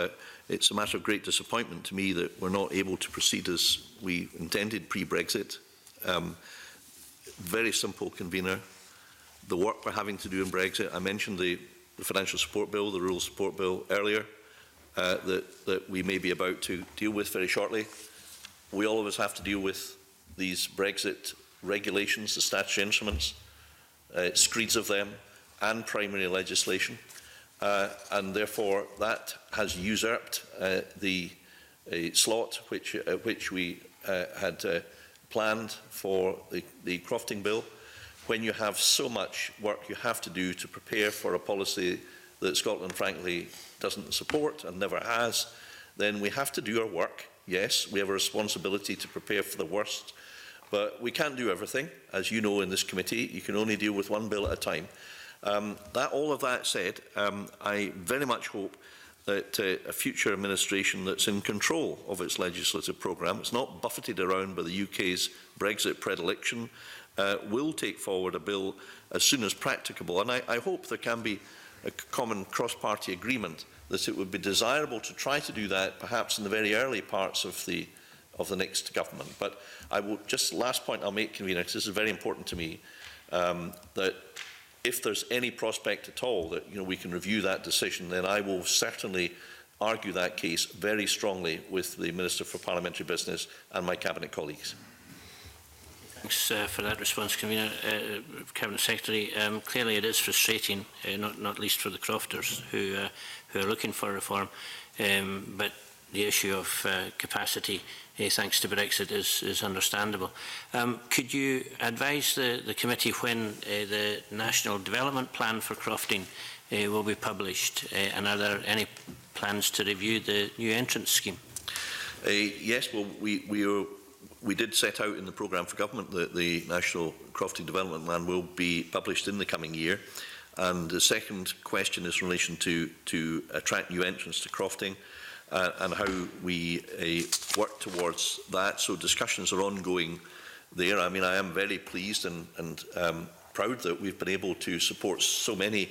It's a matter of great disappointment to me that we're not able to proceed as we intended pre-Brexit. Very simple, Convener. The work we're having to do in Brexit, I mentioned the financial support bill, the rural support bill earlier, that we may be about to deal with very shortly. We all of us have to deal with these Brexit regulations, the statutory instruments, screeds of them, and primary legislation, and therefore that has usurped the slot which we had planned for the crofting bill. When you have so much work you have to do to prepare for a policy that Scotland frankly doesn't support and never has, then we have to do our work. Yes, we have a responsibility to prepare for the worst, but we can't do everything. As you know, in this committee, you can only deal with one bill at a time. All of that said, I very much hope that a future administration that's in control of its legislative programme, it's not buffeted around by the UK's Brexit predilection, will take forward a bill as soon as practicable. And I hope there can be a common cross-party agreement that it would be desirable to try to do that perhaps in the very early parts of the next government. But I will just, last point I'll make, Convener, because this is very important to me. that if there's any prospect at all that we can review that decision, then I will certainly argue that case very strongly with the Minister for Parliamentary Business and my Cabinet colleagues. Thanks for that response, Convener. Cabinet Secretary, clearly it is frustrating, not least for the crofters who are looking for reform, but the issue of capacity, thanks to Brexit, is understandable. Could you advise the committee when the National Development Plan for crofting will be published, and are there any plans to review the new entrance scheme? Yes, well, we did set out in the programme for government that the National Crofting Development Plan will be published in the coming year. And the second question is in relation to attract new entrants to crofting and how we work towards that. So discussions are ongoing there. I mean, I am very pleased and proud that we've been able to support so many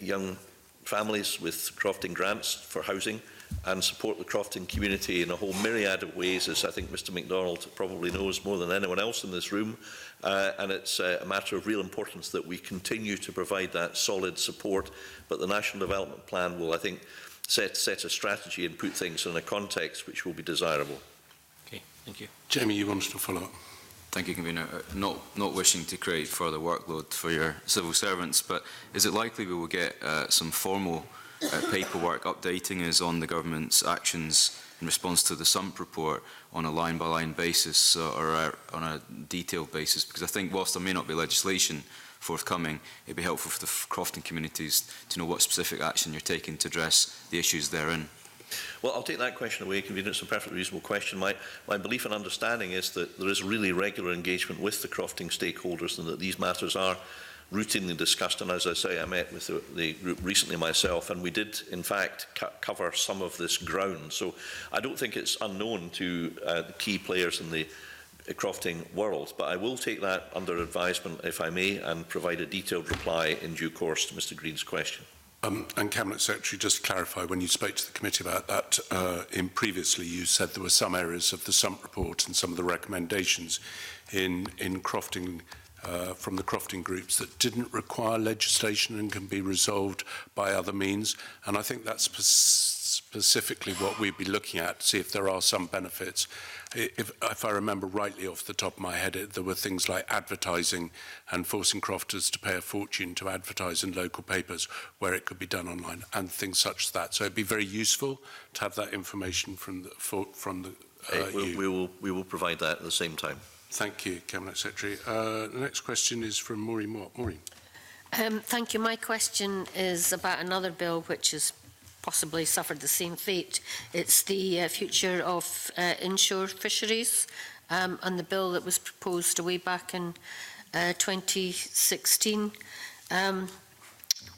young families with crofting grants for housing and support the crofting community in a whole myriad of ways, as I think Mr MacDonald probably knows more than anyone else in this room. And it's a matter of real importance that we continue to provide that solid support. But the National Development Plan will, I think, set a strategy and put things in a context which will be desirable. Okay, thank you. Jamie, you wanted to follow up? Thank you, Convener. Not wishing to create further workload for your civil servants, but is it likely we will get some formal paperwork updating us on the government's actions in response to the SUMP report on a line-by-line basis or on a detailed basis? Because I think whilst there may not be legislation forthcoming, it'd be helpful for the crofting communities to know what specific action you're taking to address the issues therein. Well, I'll take that question away, Convener. It's a perfectly reasonable question. My belief and understanding is that there is really regular engagement with the crofting stakeholders and that these matters are routinely discussed. And as I say, I met with the group recently myself, and we did, in fact, cover some of this ground. So I don't think it's unknown to the key players in the crofting world, but I will take that under advisement, if I may, and provide a detailed reply in due course to Mr Green's question. And Cabinet Secretary, just to clarify, when you spoke to the committee about that previously, you said there were some areas of the SUMP report and some of the recommendations in crofting from the crofting groups that didn't require legislation and can be resolved by other means. And I think that's specifically what we'd be looking at, to see if there are some benefits. If I remember rightly off the top of my head, there were things like advertising and forcing crofters to pay a fortune to advertise in local papers where it could be done online and things such as that. So it'd be very useful to have that information from the we will provide that at the same time. Thank you, Cabinet Secretary. The next question is from Maureen Mott. Maureen. Thank you. My question is about another bill which has possibly suffered the same fate. It's the future of inshore fisheries and the bill that was proposed way back in 2016. Can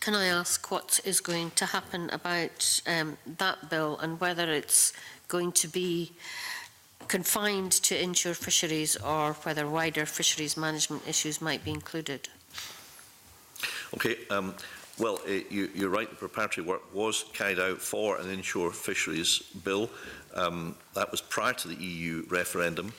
I ask what is going to happen about that bill and whether it's going to be confined to inshore fisheries or whether wider fisheries management issues might be included? Okay. Well, you're right, the preparatory work was carried out for an inshore fisheries bill. That was prior to the EU referendum.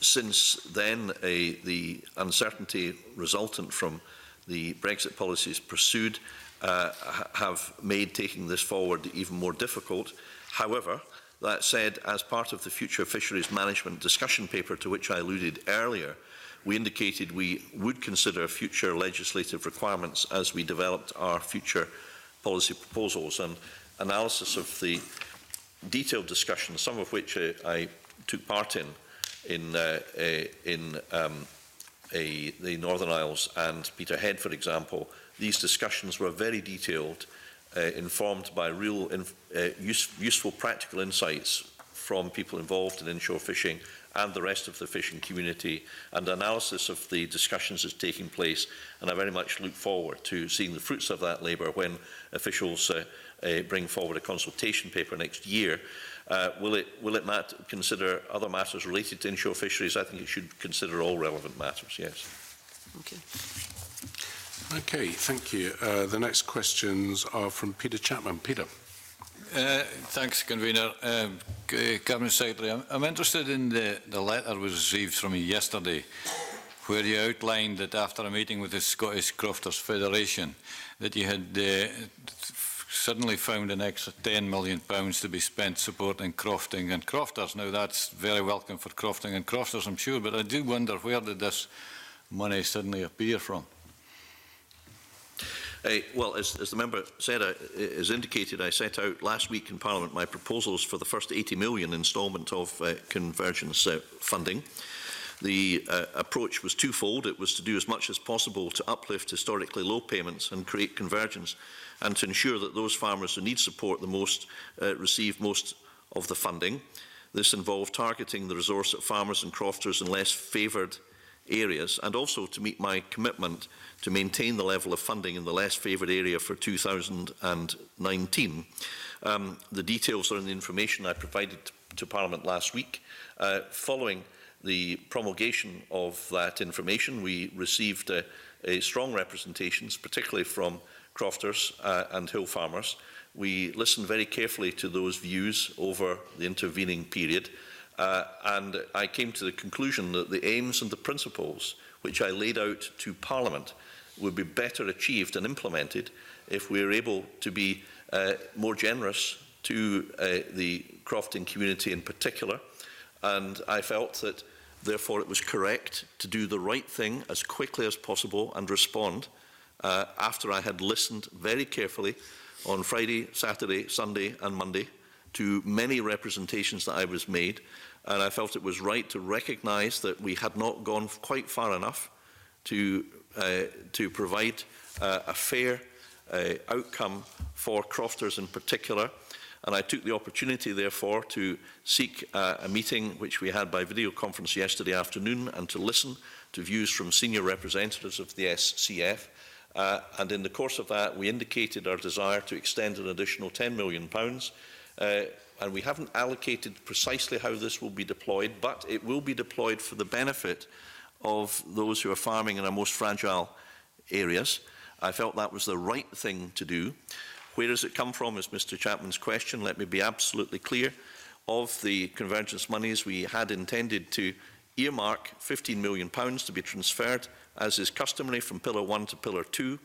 Since then, the uncertainty resultant from the Brexit policies pursued have made taking this forward even more difficult. However, that said, as part of the future fisheries management discussion paper to which I alluded earlier, we indicated we would consider future legislative requirements as we developed our future policy proposals, and analysis of the detailed discussions, some of which I took part in the Northern Isles and Peterhead, for example. These discussions were very detailed, informed by real useful practical insights from people involved in inshore fishing and the rest of the fishing community, and analysis of the discussions is taking place, and I very much look forward to seeing the fruits of that labour when officials bring forward a consultation paper next year. Will it consider other matters related to inshore fisheries? I think it should consider all relevant matters, yes. Okay. Okay, thank you. The next questions are from Peter Chapman. Peter. Thanks, Convener. Cabinet Secretary, I'm interested in the letter we received from you yesterday, where you outlined that after a meeting with the Scottish Crofters Federation, that you had suddenly found an extra £10 million to be spent supporting crofting and crofters. Now, that's very welcome for crofting and crofters, I'm sure, but I do wonder, where did this money suddenly appear from? Well, as the member said, as indicated, I set out last week in Parliament my proposals for the first 80 million instalment of convergence funding. The approach was twofold. It was to do as much as possible to uplift historically low payments and create convergence, and to ensure that those farmers who need support the most receive most of the funding. This involved targeting the resource at farmers and crofters in less favoured areas, and also to meet my commitment to maintain the level of funding in the less favoured area for 2019. The details are in the information I provided to Parliament last week. Following the promulgation of that information, we received strong representations, particularly from crofters and hill farmers. We listened very carefully to those views over the intervening period, and I came to the conclusion that the aims and the principles which I laid out to Parliament would be better achieved and implemented if we were able to be more generous to the crofting community in particular. And I felt that, therefore, it was correct to do the right thing as quickly as possible and respond after I had listened very carefully on Friday, Saturday, Sunday and Monday to many representations that I was made. And I felt it was right to recognise that we had not gone quite far enough to provide a fair outcome for crofters in particular. And I took the opportunity, therefore, to seek a meeting which we had by video conference yesterday afternoon, and to listen to views from senior representatives of the SCF. And in the course of that, we indicated our desire to extend an additional £10 million. And we haven't allocated precisely how this will be deployed, but it will be deployed for the benefit of those who are farming in our most fragile areas. I felt that was the right thing to do. Where does it come from is Mr. Chapman's question. Let me be absolutely clear. Of the convergence monies, we had intended to earmark £15 million to be transferred, as is customary, from Pillar 1 to Pillar 2.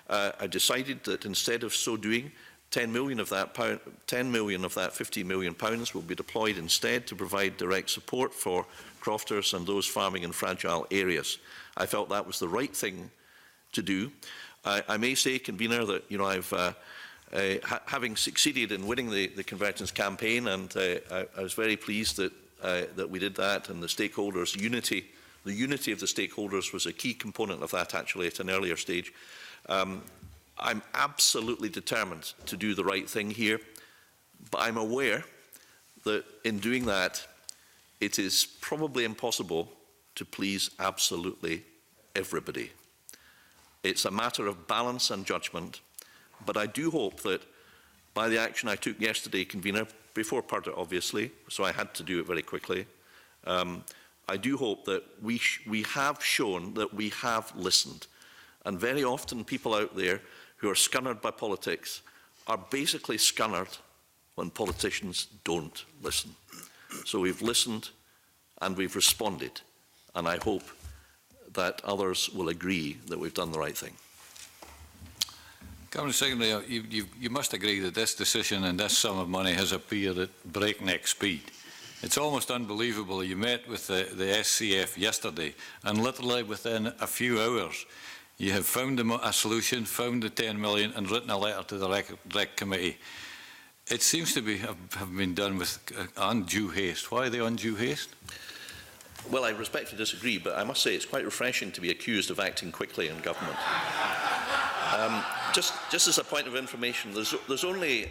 I decided that instead of so doing, £10 million of that £15 million will be deployed instead to provide direct support for crofters and those farming in fragile areas. I felt that was the right thing to do. I may say, Convener, that I've having succeeded in winning the convergence campaign, and I was very pleased that that we did that, and the stakeholders' unity. The unity of the stakeholders was a key component of that, actually, at an earlier stage. I'm absolutely determined to do the right thing here, but I'm aware that in doing that, it is probably impossible to please absolutely everybody. It's a matter of balance and judgment, but I do hope that by the action I took yesterday, Convener, before Purdah, obviously, so I had to do it very quickly, I do hope that we have shown that we have listened. And very often people out there who are scunnered by politics are basically scunnered when politicians don't listen. So we've listened and we've responded, and I hope that others will agree that we've done the right thing. Cabinet Secretary, you must agree that this decision and this sum of money has appeared at breakneck speed. It's almost unbelievable. You met with the SCF yesterday, and literally within a few hours, you have found a solution, found the 10 million, and written a letter to the REC committee. It seems to have been done with undue haste. Why the undue haste? Well, I respectfully disagree, but I must say it's quite refreshing to be accused of acting quickly in government. Just as a point of information, there's only,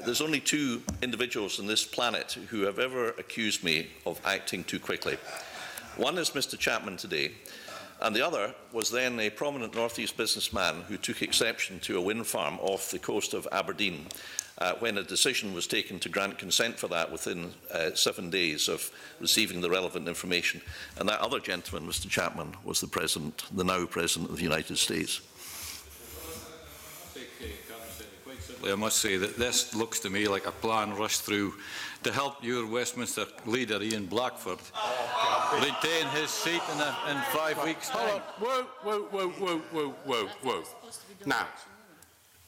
there's only two individuals on this planet who have ever accused me of acting too quickly. One is Mr. Chapman today, and the other was then a prominent North East businessman who took exception to a wind farm off the coast of Aberdeen when a decision was taken to grant consent for that within 7 days of receiving the relevant information. And that other gentleman, Mr. Chapman, was the now President of the United States. I must say that this looks to me like a plan rushed through to help your Westminster leader, Ian Blackford, retain his seat in 5 weeks' time. Hold on. Whoa. Now,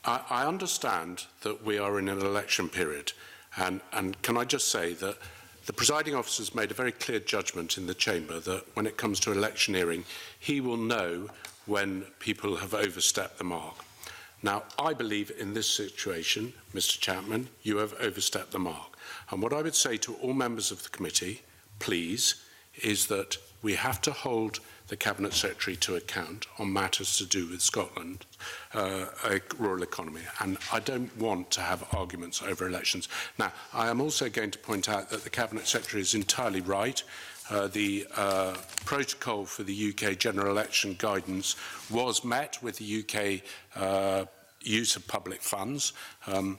I understand that we are in an election period, and can I just say that the presiding officer has made a very clear judgment in the chamber that when it comes to electioneering, he will know when people have overstepped the mark. Now, I believe in this situation, Mr. Chapman, you have overstepped the mark. And what I would say to all members of the committee, please, is that we have to hold the Cabinet Secretary to account on matters to do with Scotland, rural economy. And I don't want to have arguments over elections. Now, I am also going to point out that the Cabinet Secretary is entirely right. The protocol for the UK general election guidance was met with the UK use of public funds, but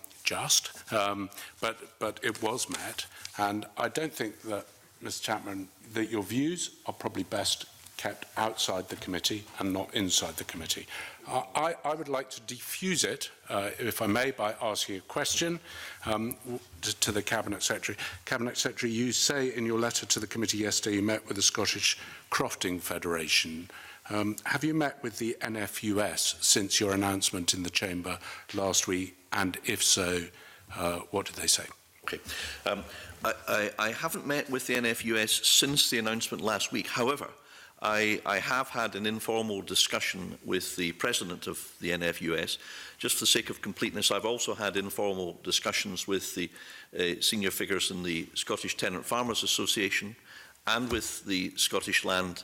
it was met. And I don't think that, Mr. Chapman, that your views are probably best kept outside the committee and not inside the committee. I would like to defuse it, if I may, by asking a question to the Cabinet Secretary. Cabinet Secretary, you say in your letter to the committee yesterday you met with the Scottish Crofting Federation. Have you met with the NFUS since your announcement in the chamber last week? And if so, what did they say? Okay. I haven't met with the NFUS since the announcement last week. However, I have had an informal discussion with the president of the NFUS. Just for the sake of completeness, I've also had informal discussions with the senior figures in the Scottish Tenant Farmers Association and with the Scottish Land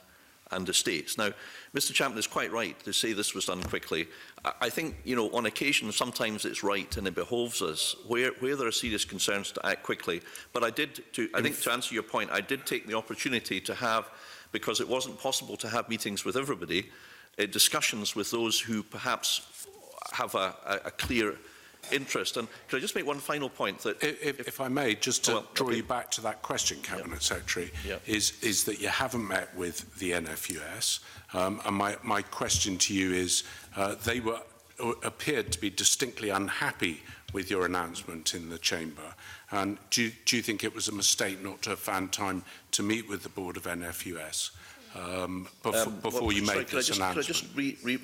and Estates. Now, Mr. Chapman is quite right to say this was done quickly. I think, you know, on occasion, sometimes it's right and it behoves us, where there are serious concerns, to act quickly. But I think to answer your point, I did take the opportunity to have, because it wasn't possible to have meetings with everybody, discussions with those who perhaps have a clear interest. And could I just make one final point? That if I may, just to draw you back to that question, Cabinet Secretary, is that you haven't met with the NFUS. And my question to you is, they appeared to be distinctly unhappy with your announcement in the chamber. And do you think it was a mistake not to have found time to meet with the board of NFUS before you made this announcement?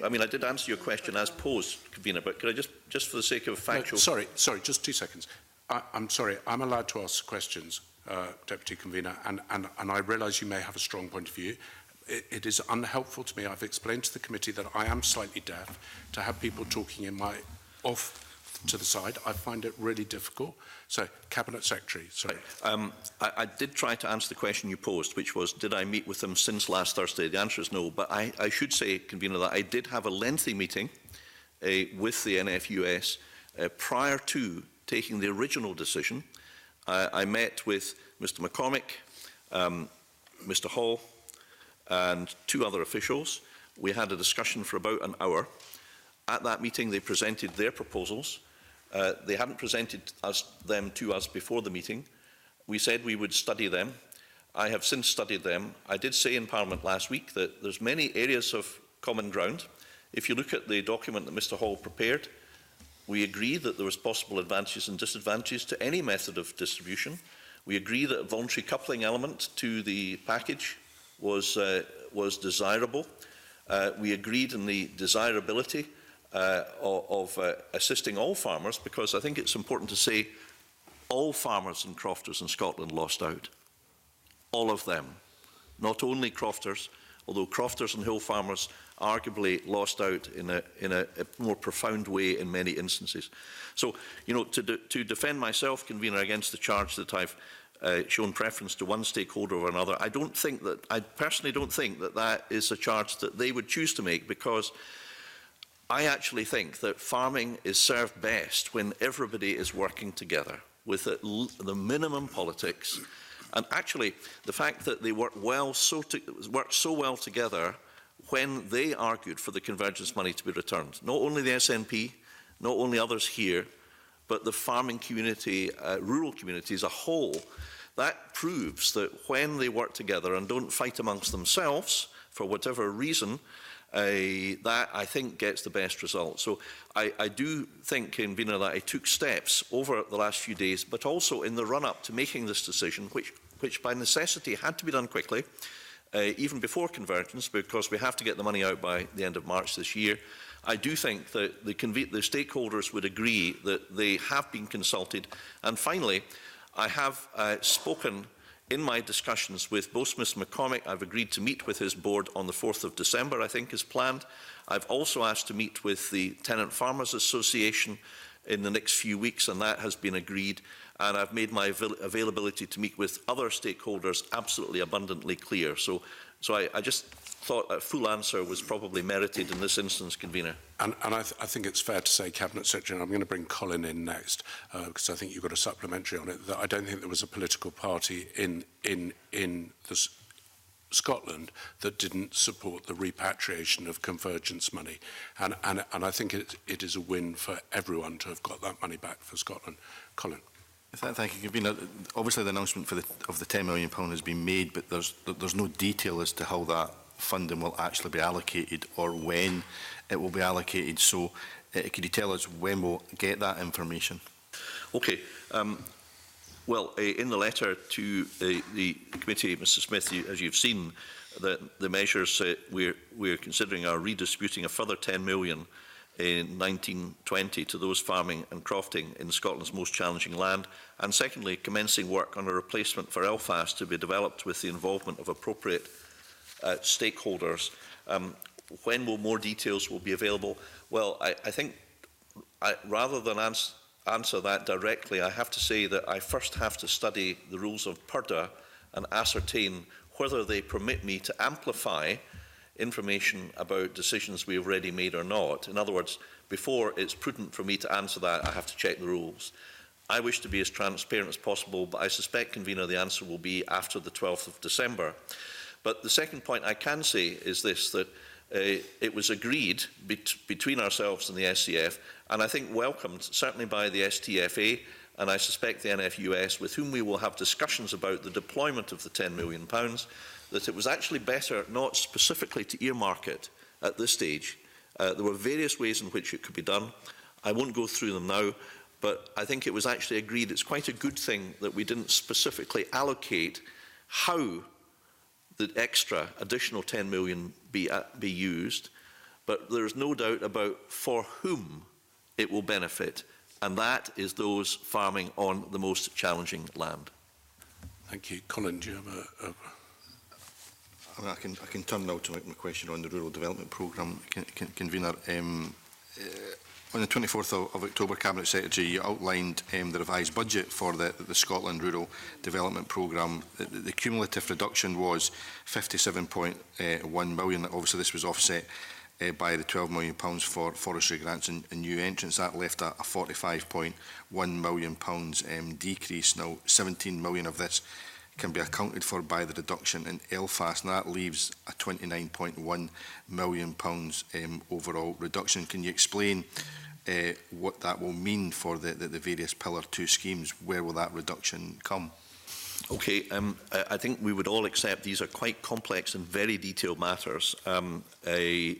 I mean, I did answer your question as posed, Convener, but could I just for the sake of factual... No, sorry, just 2 seconds. I'm sorry, I'm allowed to ask questions, Deputy Convener, and I realise you may have a strong point of view. It is unhelpful to me. I've explained to the committee that I am slightly deaf. To have people talking in my off to the side, I find it really difficult. So, Cabinet Secretary, sorry. I did try to answer the question you posed, which was, did I meet with them since last Thursday? The answer is no, but I should say, Convener, that I did have a lengthy meeting with the NFUS prior to taking the original decision. I met with Mr McCormick, Mr Hall, and 2 other officials. We had a discussion for about an hour. At that meeting, they presented their proposals. They hadn't presented them to us before the meeting. We said we would study them. I have since studied them. I did say in Parliament last week that there's many areas of common ground. If you look at the document that Mr Hall prepared, we agree that there was possible advantages and disadvantages to any method of distribution. We agree that a voluntary coupling element to the package was desirable. We agreed in the desirability of assisting all farmers, because I think it's important to say all farmers and crofters in Scotland lost out. All of them. Not only crofters, although crofters and hill farmers arguably lost out in a more profound way in many instances. So, you know, to defend myself, Convener, against the charge that I've shown preference to one stakeholder over another, I personally don't think that that is a charge that they would choose to make, because I actually think that farming is served best when everybody is working together with the minimum politics. And actually, the fact that they worked so well together when they argued for the convergence money to be returned, not only the SNP, not only others here, but the farming community, rural community as a whole, that proves that when they work together and don't fight amongst themselves for whatever reason, that I think gets the best result. So I do think, Convener, that I took steps over the last few days, but also in the run-up to making this decision, which by necessity had to be done quickly, even before convergence, because we have to get the money out by the end of March this year. I do think that the stakeholders would agree that they have been consulted. And finally, I have spoken in my discussions with both Mr McCormick. I've agreed to meet with his board on the 4th of December, I think is planned. I've also asked to meet with the Tenant Farmers Association in the next few weeks, and that has been agreed. And I've made my availability to meet with other stakeholders absolutely abundantly clear. So I just thought a full answer was probably merited in this instance, Convener. And I think it's fair to say, Cabinet Secretary, and I'm going to bring Colin in next, because I think you've got a supplementary on it, that I don't think there was a political party in Scotland that didn't support the repatriation of convergence money. And I think it is a win for everyone to have got that money back for Scotland. Colin. Thank you, Convener. Obviously, the announcement of the £10 million has been made, but there's no detail as to how that funding will actually be allocated or when it will be allocated. So, could you tell us when we'll get that information? Okay. Well, in the letter to the committee, Mr Smith, as you've seen, the measures we're considering are redistributing a further £10 million in 1920 to those farming and crofting in Scotland's most challenging land, and secondly, commencing work on a replacement for Elfast to be developed with the involvement of appropriate stakeholders. When will more details will be available? Well, I think rather than answer that directly, I have to say that I first have to study the rules of PURDA and ascertain whether they permit me to amplify information about decisions we have already made or not. In other words, before it's prudent for me to answer that, I have to check the rules. I wish to be as transparent as possible, but I suspect, Convener, the answer will be after the 12th of December. But the second point I can say is this, that it was agreed between ourselves and the SCF, and I think welcomed certainly by the STFA, and I suspect the NFUS, with whom we will have discussions about the deployment of the £10 million, that it was actually better not specifically to earmark it at this stage. There were various ways in which it could be done. I won't go through them now, but I think it was actually agreed it's quite a good thing that we didn't specifically allocate how the extra additional £10 million be used, but there is no doubt about for whom it will benefit, and that is those farming on the most challenging land. Thank you. Colin, do you have I can turn now to my question on the Rural Development Programme, Convener. On the 24th of October, Cabinet Secretary, you outlined the revised budget for the Scotland Rural Development Programme. The cumulative reduction was £57.1 million. Obviously, this was offset by the £12 million for forestry grants and new entrants. That left a £45.1 million decrease. Now, £17 million of this can be accounted for by the reduction in Elfast, and that leaves a £29.1 million overall reduction. Can you explain what that will mean for the various Pillar 2 schemes? Where will that reduction come? Okay, I think we would all accept these are quite complex and very detailed matters. I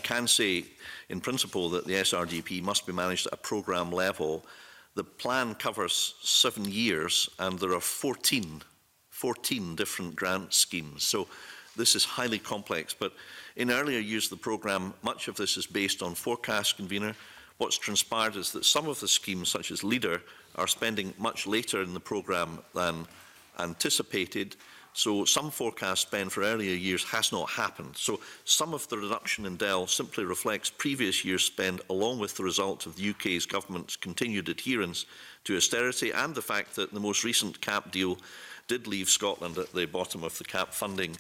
can say in principle that the SRDP must be managed at a programme level. The plan covers 7 years and there are 14 different grant schemes. So this is highly complex, but in earlier years of the programme, much of this is based on forecast, Convener. What's transpired is that some of the schemes, such as LEADER, are spending much later in the programme than anticipated. So some forecast spend for earlier years has not happened. So some of the reduction in DEL simply reflects previous year's spend, along with the result of the UK's government's continued adherence to austerity and the fact that the most recent CAP deal did leave Scotland at the bottom of the CAP funding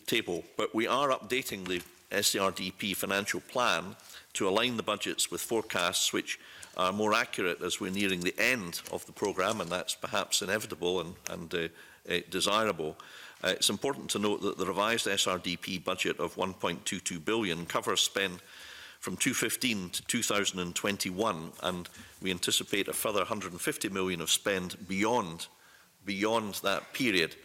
table. But we are updating the SRDP financial plan to align the budgets with forecasts which are more accurate as we're nearing the end of the programme, and that's perhaps inevitable and desirable. It's important to note that the revised SRDP budget of £1.22 billion covers spend from 2015 to 2021, and we anticipate a further £150 million of spend beyond that period.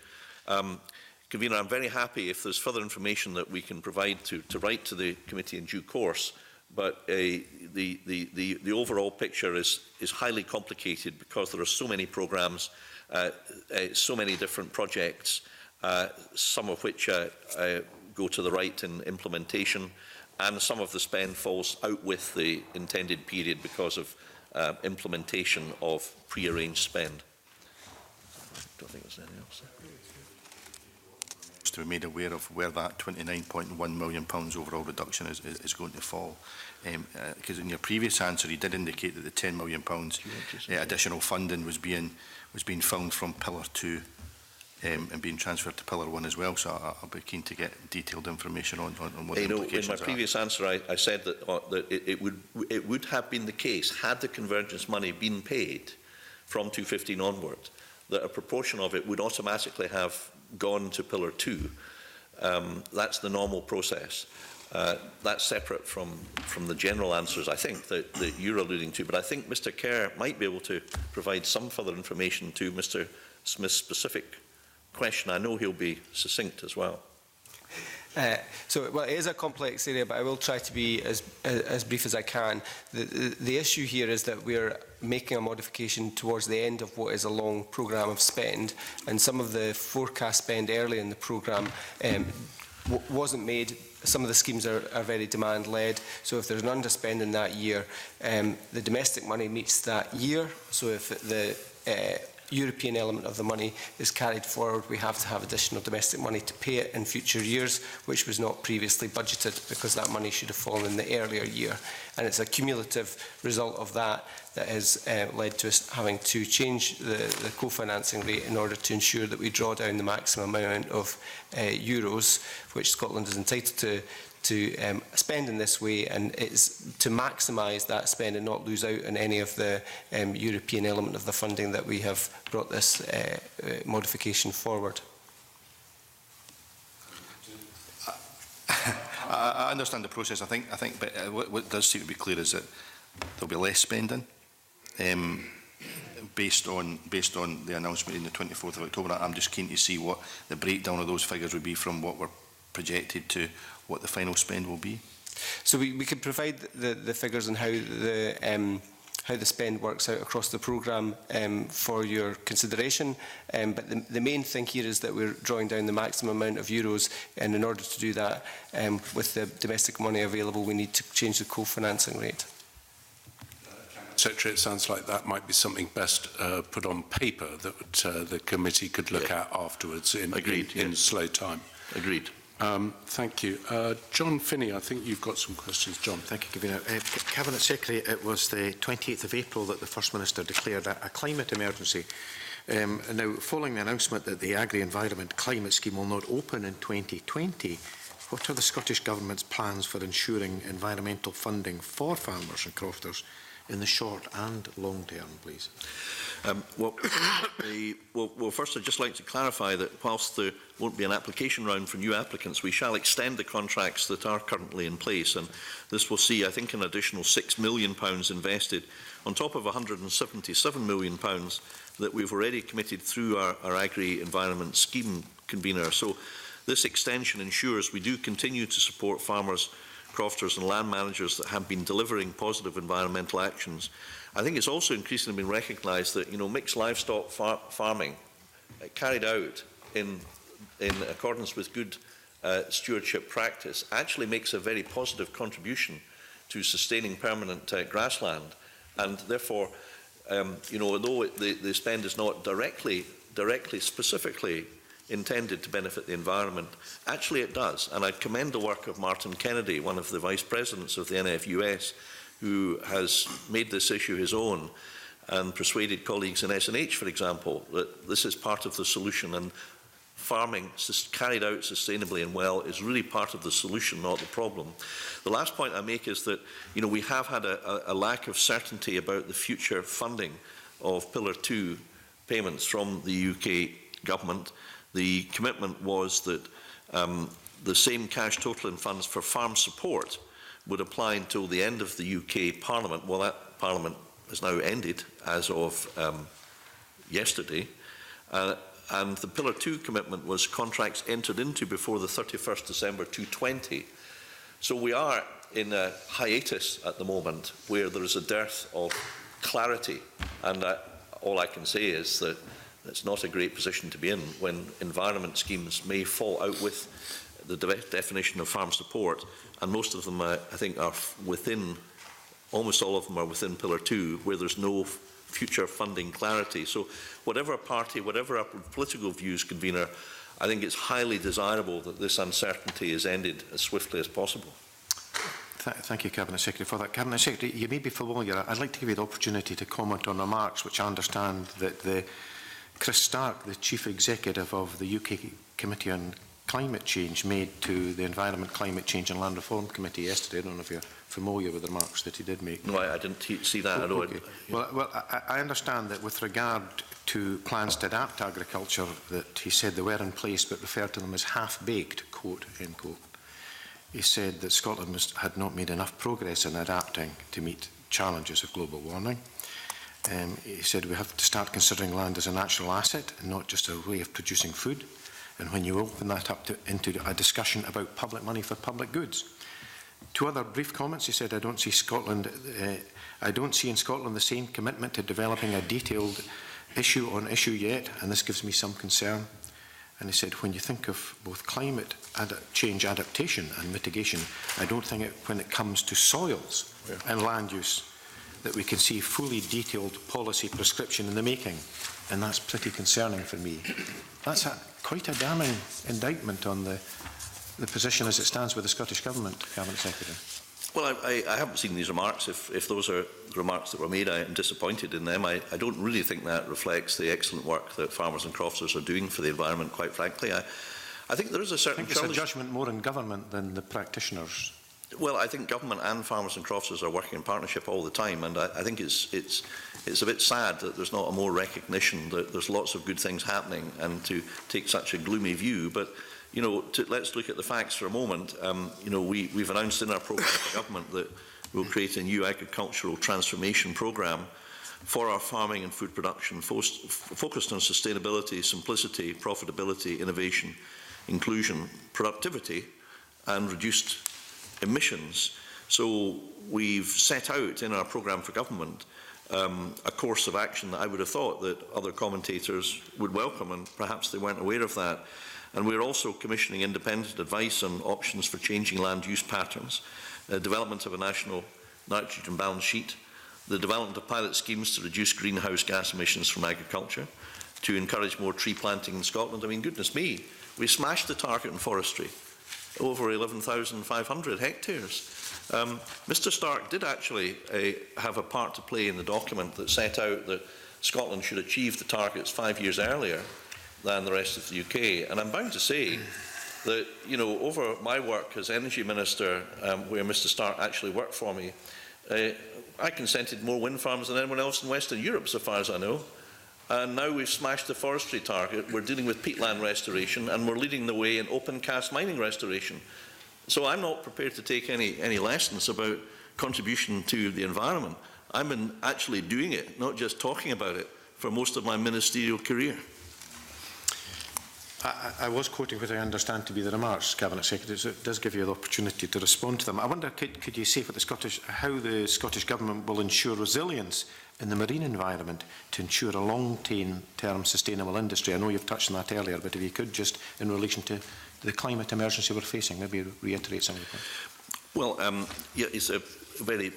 Convener, I'm very happy if there's further information that we can provide to write to the committee in due course, but the overall picture is highly complicated because there are so many programmes, so many different projects, some of which go to the right in implementation, and some of the spend falls out with the intended period because of implementation of pre-arranged spend. I don't think there's anything else there. To be made aware of where that £29.1 million overall reduction is going to fall. Because in your previous answer, you did indicate that the £10 million additional funding was being found from Pillar 2 and being transferred to Pillar 1 as well. So I'll be keen to get detailed information on what the implications are. In my previous answer, I said that, it would have been the case, had the convergence money been paid from 2015 onward, that a proportion of it would automatically have gone to Pillar 2. That's the normal process. That's separate from the general answers, I think, that you're alluding to. But I think Mr Kerr might be able to provide some further information to Mr Smith's specific question. I know he'll be succinct as well. Well, it is a complex area, but I will try to be as brief as I can. The issue here is that we're making a modification towards the end of what is a long programme of spend, and some of the forecast spend early in the programme wasn't made. Some of the schemes are very demand-led, so if there's an underspend in that year, the domestic money meets that year. So if the European element of the money is carried forward, we have to have additional domestic money to pay it in future years, which was not previously budgeted because that money should have fallen in the earlier year. And it's a cumulative result of that that has led to us having to change the co-financing rate in order to ensure that we draw down the maximum amount of euros which Scotland is entitled to spend in this way, and it's to maximise that spend and not lose out on any of the European element of the funding that we have brought this modification forward. I understand the process. I think, but what does seem to be clear is that there'll be less spending based on the announcement in the 24th of October. I'm just keen to see what the breakdown of those figures would be from what were projected to what the final spend will be. So we could provide the figures on how the spend works out across the programme for your consideration. But the main thing here is that we're drawing down the maximum amount of euros, and in order to do that, with the domestic money available, we need to change the co-financing rate. Secretary, it sounds like that might be something best put on paper that the committee could look at afterwards in slow time. Agreed. Thank you. John Finney, I think you've got some questions. John. Thank you, Convener. Cabinet Secretary, it was the 28th of April that the First Minister declared a climate emergency. Now, following the announcement that the Agri-Environment Climate Scheme will not open in 2020, what are the Scottish Government's plans for ensuring environmental funding for farmers and crofters in the short and long term, please? Well, first I'd just like to clarify that whilst there won't be an application round for new applicants, we shall extend the contracts that are currently in place, and this will see, I think, an additional £6 million invested on top of £177 million that we've already committed through our Agri-Environment Scheme, Convener. So this extension ensures we do continue to support farmers, crofters and land managers that have been delivering positive environmental actions. I think it's also increasingly been recognised that, mixed livestock farming carried out in accordance with good stewardship practice actually makes a very positive contribution to sustaining permanent grassland, and therefore, although the spend is not directly specifically intended to benefit the environment, actually it does. And I commend the work of Martin Kennedy, one of the vice presidents of the NFUS, who has made this issue his own and persuaded colleagues in SNH, for example, that this is part of the solution, and farming carried out sustainably and well is really part of the solution, not the problem. The last point I make is that we have had a lack of certainty about the future funding of Pillar 2 payments from the UK government. The commitment was that the same cash total in funds for farm support would apply until the end of the UK Parliament. Well, that Parliament has now ended as of yesterday. And the Pillar 2 commitment was contracts entered into before the 31st December 2020. So we are in a hiatus at the moment where there is a dearth of clarity. And all I can say is that It's not a great position to be in when environment schemes may fall out with the definition of farm support, and most of them, I think, are within, almost all of them are within Pillar 2, where there's no future funding clarity. So whatever party, whatever our political views, Convener, I think it's highly desirable that this uncertainty is ended as swiftly as possible. Thank you, Cabinet Secretary, for that. Cabinet Secretary, you may be familiar. I'd like to give you the opportunity to comment on remarks which I understand that Chris Stark, the Chief Executive of the UK Committee on Climate Change, made to the Environment, Climate Change and Land Reform Committee yesterday. I don't know if you're familiar with the remarks that he did make. No, I didn't see that. Okay. Well, I understand that with regard to plans to adapt agriculture, that he said they were in place but referred to them as half-baked, quote, end quote. He said that Scotland had not made enough progress in adapting to meet challenges of global warming. He said we have to start considering land as a natural asset and not just a way of producing food. And when you open that up into a discussion about public money for public goods. 2 other brief comments. He said, I don't see in Scotland the same commitment to developing a detailed issue on issue yet, and this gives me some concern. And he said, when you think of both climate change adaptation and mitigation, I don't think when it comes to soils and land use that we can see fully detailed policy prescription in the making. And that's pretty concerning for me. That's quite a damning indictment on the position as it stands with the Scottish Government, Cabinet Secretary. Well, I haven't seen these remarks. If those are the remarks that were made, I am disappointed in them. I don't really think that reflects the excellent work that farmers and crofters are doing for the environment, quite frankly. I think there is a certain challenge. It's a judgment more in government than the practitioners. Well, I think government and farmers and crofters are working in partnership all the time, and I think it's a bit sad that there's not a more recognition that there's lots of good things happening, and to take such a gloomy view. But you know, let's look at the facts for a moment. You know, we've announced in our programme for government that we'll create a new agricultural transformation programme for our farming and food production, focused on sustainability, simplicity, profitability, innovation, inclusion, productivity, and reduced emissions. So we've set out in our programme for government a course of action that I would have thought that other commentators would welcome, and perhaps they weren't aware of that. And we're also commissioning independent advice on options for changing land use patterns, development of a national nitrogen balance sheet, the development of pilot schemes to reduce greenhouse gas emissions from agriculture, to encourage more tree planting in Scotland. I mean, goodness me, we smashed the target in forestry, over 11,500 hectares. Mr Stark did actually have a part to play in the document that set out that Scotland should achieve the targets 5 years earlier than the rest of the UK. And I'm bound to say that, you know, over my work as Energy Minister, where Mr Stark actually worked for me, I consented more wind farms than anyone else in Western Europe, so far as I know. And now we've smashed the forestry target. We're dealing with peatland restoration, and we're leading the way in open cast mining restoration. So I'm not prepared to take any lessons about contribution to the environment. I've been actually doing it, not just talking about it, for most of my ministerial career. I was quoting what I understand to be the remarks, Cabinet Secretary, so it does give you the opportunity to respond to them. I wonder, could you say how the Scottish Government will ensure resilience in the marine environment to ensure a long-term sustainable industry? I know you've touched on that earlier, but if you could just, in relation to the climate emergency we're facing, maybe reiterate some of the points. Well, yeah, it's a very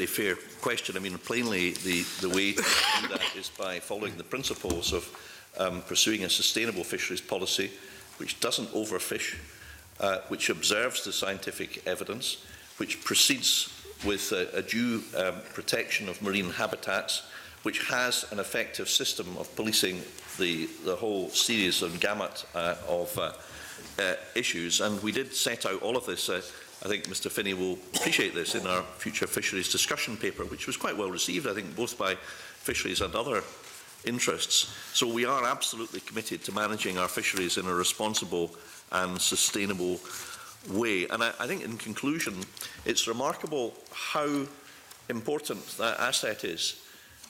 fair question. I mean, plainly, the way to do that is by following the principles of pursuing a sustainable fisheries policy which doesn't overfish, which observes the scientific evidence, which proceeds with a due protection of marine habitats, which has an effective system of policing the whole series and gamut of issues. And we did set out all of this. I think Mr Finney will appreciate this in our future fisheries discussion paper, which was quite well received, I think, both by fisheries and other interests. So we are absolutely committed to managing our fisheries in a responsible and sustainable way. And I think in conclusion, it's remarkable how important that asset is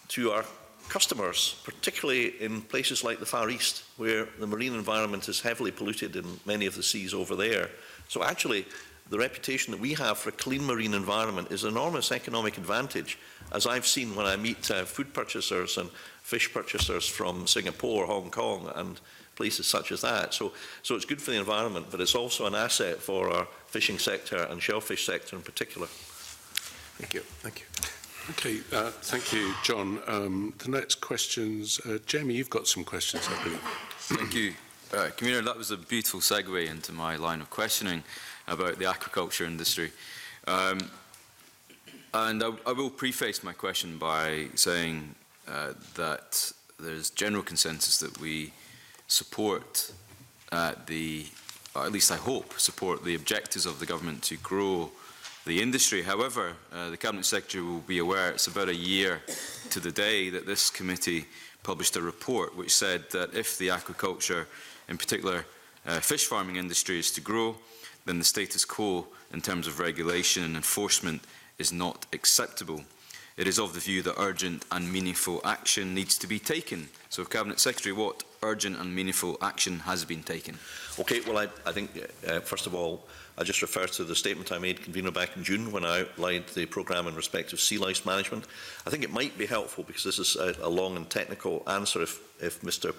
to our customers, particularly in places like the Far East, where the marine environment is heavily polluted in many of the seas over there. So actually, the reputation that we have for a clean marine environment is an enormous economic advantage, as I've seen when I meet food purchasers and fish purchasers from Singapore, Hong Kong and places such as that. So it's good for the environment, but it's also an asset for our fishing sector and shellfish sector in particular. Thank you. Thank you. Okay, thank you, John. The next questions, Jamie, you've got some questions, I believe. Thank you. Convener, that was a beautiful segue into my line of questioning about the aquaculture industry. And I will preface my question by saying that there's general consensus that we support or at least I hope, support the objectives of the government to grow the industry. However, the Cabinet Secretary will be aware it's about a year to the day that this committee published a report which said that if the aquaculture, in particular fish farming industry, is to grow, then the status quo in terms of regulation and enforcement is not acceptable. It is of the view that urgent and meaningful action needs to be taken. So, Cabinet Secretary, what urgent and meaningful action has been taken? Okay, well, I think, first of all, I just refer to the statement I made, Convener, back in June when I outlined the programme in respect of sea lice management. I think it might be helpful, because this is a long and technical answer, if Mr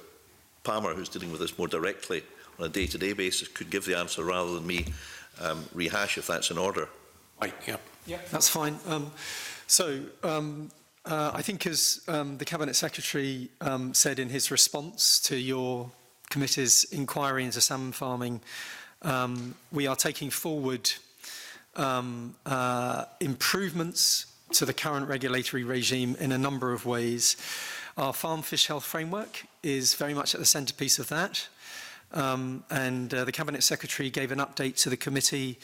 Palmer, who's dealing with this more directly on a day-to-day basis, could give the answer rather than me rehash, if that's in order. Right, Yeah, that's fine. I think, as the Cabinet Secretary said in his response to your committee's inquiry into salmon farming, we are taking forward improvements to the current regulatory regime in a number of ways. Our Farm Fish Health Framework is very much at the centrepiece of that. The Cabinet Secretary gave an update to the committee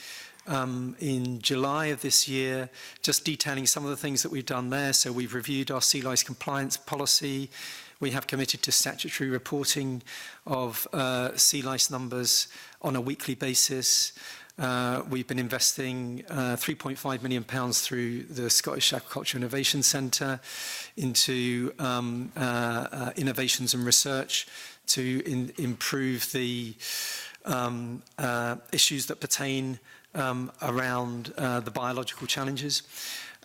in July of this year, just detailing some of the things that we've done there. So we've reviewed our sea lice compliance policy. We have committed to statutory reporting of sea lice numbers on a weekly basis. We've been investing £3.5 million through the Scottish Aquaculture Innovation Centre into innovations and research to improve the issues that pertain around the biological challenges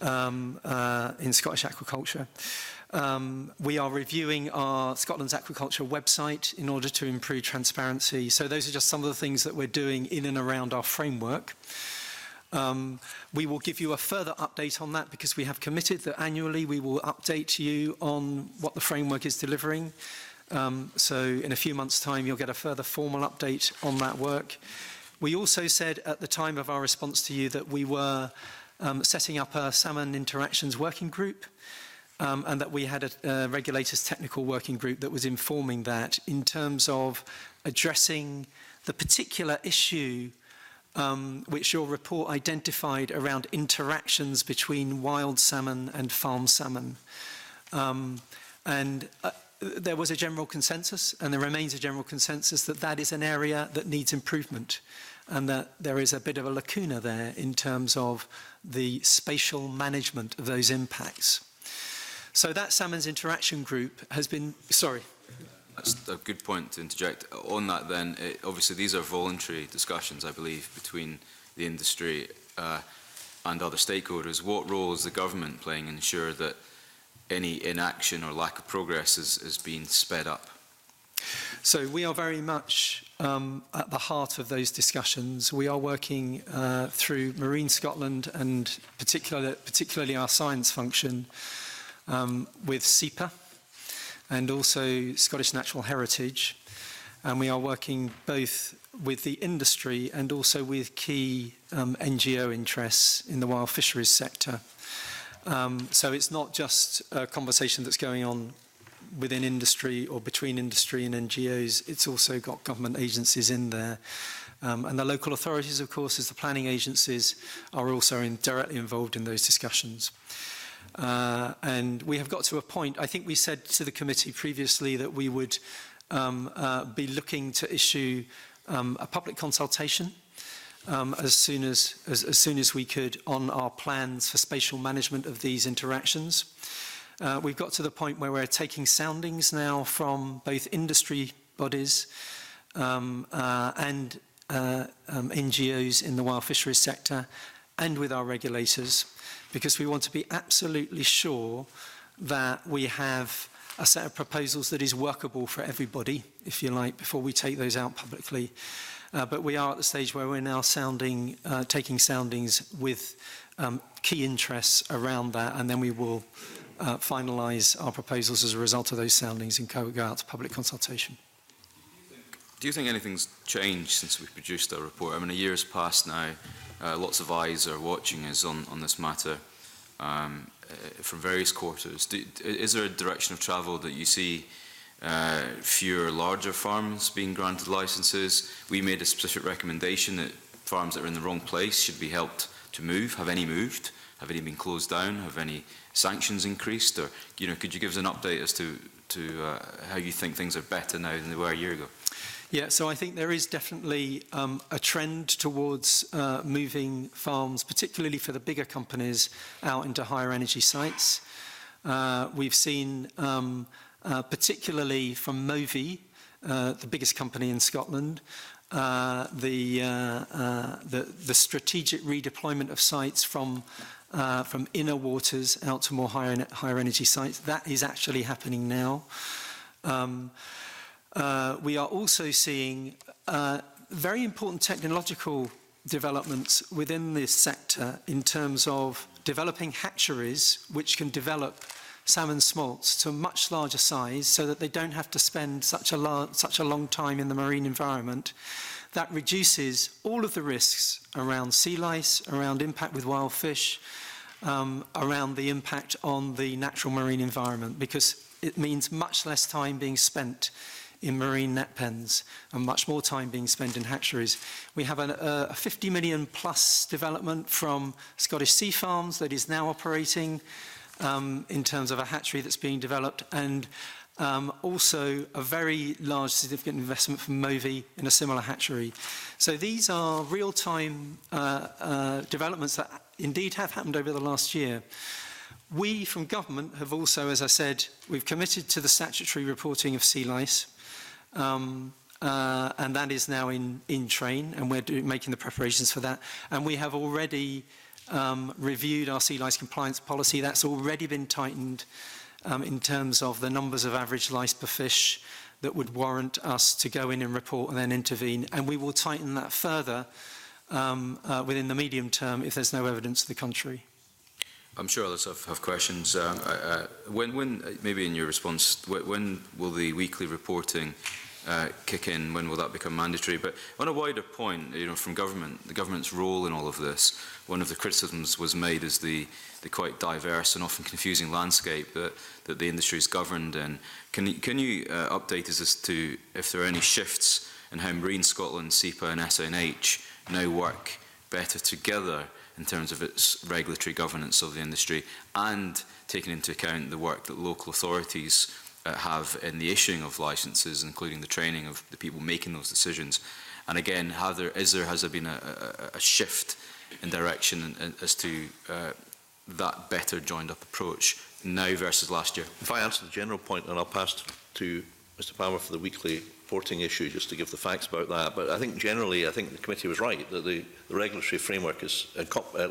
in Scottish aquaculture. We are reviewing our Scotland's Aquaculture website in order to improve transparency. So those are just some of the things that we're doing in and around our framework. We will give you a further update on that, because we have committed that annually we will update you on what the framework is delivering. So in a few months' time, you'll get a further formal update on that work. We also said at the time of our response to you that we were setting up a salmon interactions working group, and that we had a regulators technical working group that was informing that in terms of addressing the particular issue which your report identified around interactions between wild salmon and farm salmon. There was a general consensus, and there remains a general consensus, that that is an area that needs improvement, and that there is a bit of a lacuna there in terms of the spatial management of those impacts. So that Salmons Interaction Group has been... Sorry. That's a good point to interject. On that then, obviously these are voluntary discussions, I believe, between the industry and other stakeholders. What role is the government playing in ensuring that any inaction or lack of progress is being sped up? So we are very much at the heart of those discussions. We are working through Marine Scotland and particularly our science function with SEPA and also Scottish Natural Heritage. And we are working both with the industry and also with key NGO interests in the wild fisheries sector. So it's not just a conversation that's going on within industry or between industry and NGOs, it's also got government agencies in there. And the local authorities, of course, as the planning agencies, are also directly involved in those discussions. And we have got to a point, I think we said to the committee previously that we would be looking to issue a public consultation as soon as we could on our plans for spatial management of these interactions. We've got to the point where we're taking soundings now from both industry bodies and NGOs in the wild fisheries sector and with our regulators, because we want to be absolutely sure that we have a set of proposals that is workable for everybody, if you like, before we take those out publicly. But we are at the stage where we're now taking soundings with key interests around that, and then we will finalise our proposals as a result of those soundings and go out to public consultation. Do you think anything's changed since we produced our report? I mean, a year's passed now. Lots of eyes are watching us on this matter from various quarters. Is there a direction of travel that you see fewer larger farms being granted licences? We made a specific recommendation that farms that are in the wrong place should be helped to move. Have any moved? Have any been closed down? Have any sanctions increased? Or, you know, could you give us an update as to how you think things are better now than they were a year ago? Yeah, so I think there is definitely a trend towards moving farms, particularly for the bigger companies, out into higher energy sites. We've seen, particularly from Movi, the biggest company in Scotland, the strategic redeployment of sites from inner waters out to more higher energy sites. That is actually happening now. We are also seeing very important technological developments within this sector in terms of developing hatcheries which can develop salmon smolts to a much larger size so that they don't have to spend such a long time in the marine environment. That reduces all of the risks around sea lice, around impact with wild fish, around the impact on the natural marine environment, because it means much less time being spent in marine net pens and much more time being spent in hatcheries. We have a 50 million plus development from Scottish Sea Farms that is now operating in terms of a hatchery that's being developed, and also a very large significant investment from Movi in a similar hatchery. So these are real-time developments that indeed have happened over the last year. We from government have also, as I said, we've committed to the statutory reporting of sea lice, and that is now in train, and we're making the preparations for that. And we have already reviewed our sea lice compliance policy. That's already been tightened in terms of the numbers of average lice per fish that would warrant us to go in and report and then intervene. And we will tighten that further within the medium term if there's no evidence to the contrary. I'm sure others have questions. When maybe in your response, when will the weekly reporting kick in? When will that become mandatory? But on a wider point, you know, from government, the government's role in all of this, one of the criticisms was made as the quite diverse and often confusing landscape that the industry is governed in. Can you update us as to if there are any shifts in how Marine Scotland, SEPA and SNH now work better together in terms of its regulatory governance of the industry, and taking into account the work that local authorities have in the issuing of licences, including the training of the people making those decisions? And again, has there been a shift in direction as to that better joined up approach now versus last year? If I answer the general point, then I'll pass to Mr Palmer for the weekly reporting issue, just to give the facts about that. But I think generally, I think the committee was right that the regulatory framework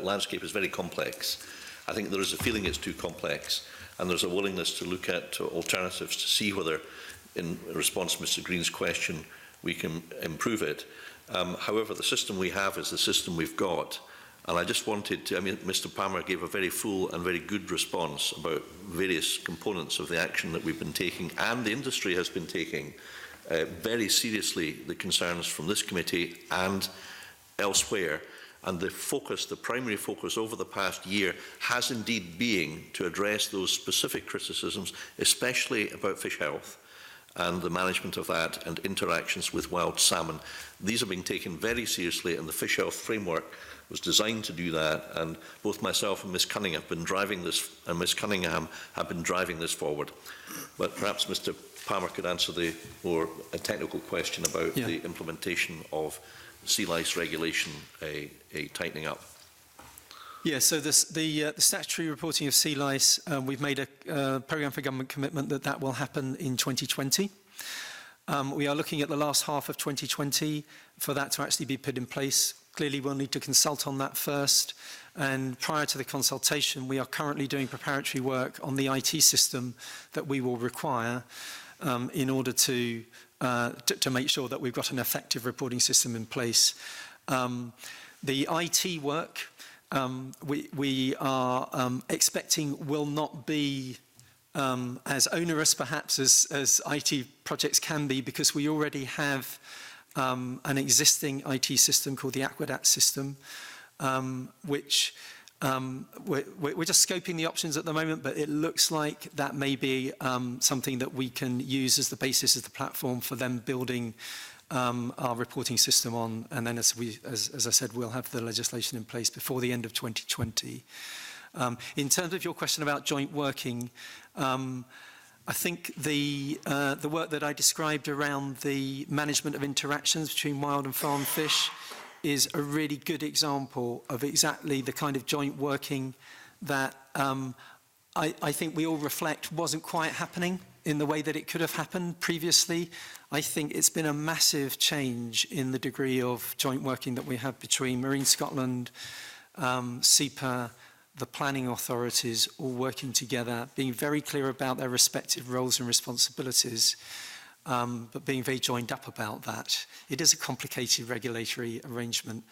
landscape is very complex. I think there is a feeling it's too complex, and there's a willingness to look at alternatives to see whether, in response to Mr Green's question, we can improve it. However, the system we have is the system we've got. And I just wanted to, I mean, Mr Palmer gave a very full and very good response about various components of the action that we've been taking, and the industry has been taking very seriously the concerns from this committee and elsewhere. And the focus, the primary focus over the past year has indeed been to address those specific criticisms, especially about fish health and the management of that and interactions with wild salmon. These are being taken very seriously, and the fish health framework was designed to do that, and both myself and Ms Cunningham have been driving this, and Ms Cunningham have been driving this forward. But perhaps Mr Palmer could answer the more technical question about the implementation of sea lice regulation, a tightening up. Yeah, so the statutory reporting of sea lice, we've made a programme for government commitment that will happen in 2020. We are looking at the last half of 2020 for that to actually be put in place. Clearly, we'll need to consult on that first. And prior to the consultation, we are currently doing preparatory work on the IT system that we will require in order to make sure that we've got an effective reporting system in place. The IT work we are expecting will not be as onerous perhaps as IT projects can be, because we already have an existing IT system called the Aquadat system, which we're just scoping the options at the moment, but it looks like that may be something that we can use as the basis of the platform for them building our reporting system on. And then as I said, we'll have the legislation in place before the end of 2020. In terms of your question about joint working, I think the work that I described around the management of interactions between wild and farm fish is a really good example of exactly the kind of joint working that I think we all reflect wasn't quite happening in the way that it could have happened previously. I think it's been a massive change in the degree of joint working that we have between Marine Scotland, SEPA, the planning authorities all working together, being very clear about their respective roles and responsibilities, but being very joined up about that. It is a complicated regulatory arrangement,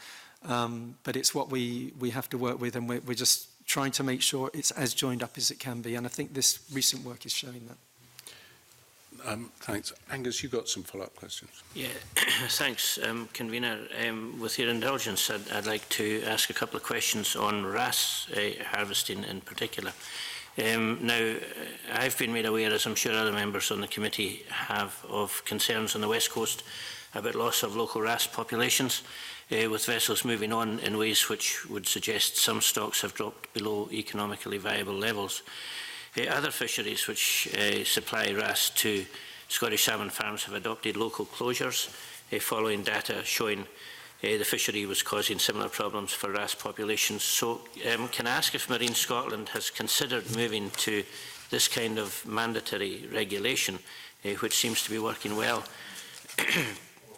but it's what we have to work with, and we're just trying to make sure it's as joined up as it can be, and I think this recent work is showing that. Thanks. Angus, you've got some follow-up questions. Yeah, thanks, Convener. With your indulgence, I'd like to ask a couple of questions on wrasse harvesting in particular. Now, I've been made aware, as I'm sure other members on the committee have, of concerns on the West Coast about loss of local wrasse populations, with vessels moving on in ways which would suggest some stocks have dropped below economically viable levels. Other fisheries which supply wrasse to Scottish salmon farms have adopted local closures following data showing the fishery was causing similar problems for wrasse populations. So can I ask if Marine Scotland has considered moving to this kind of mandatory regulation, which seems to be working well,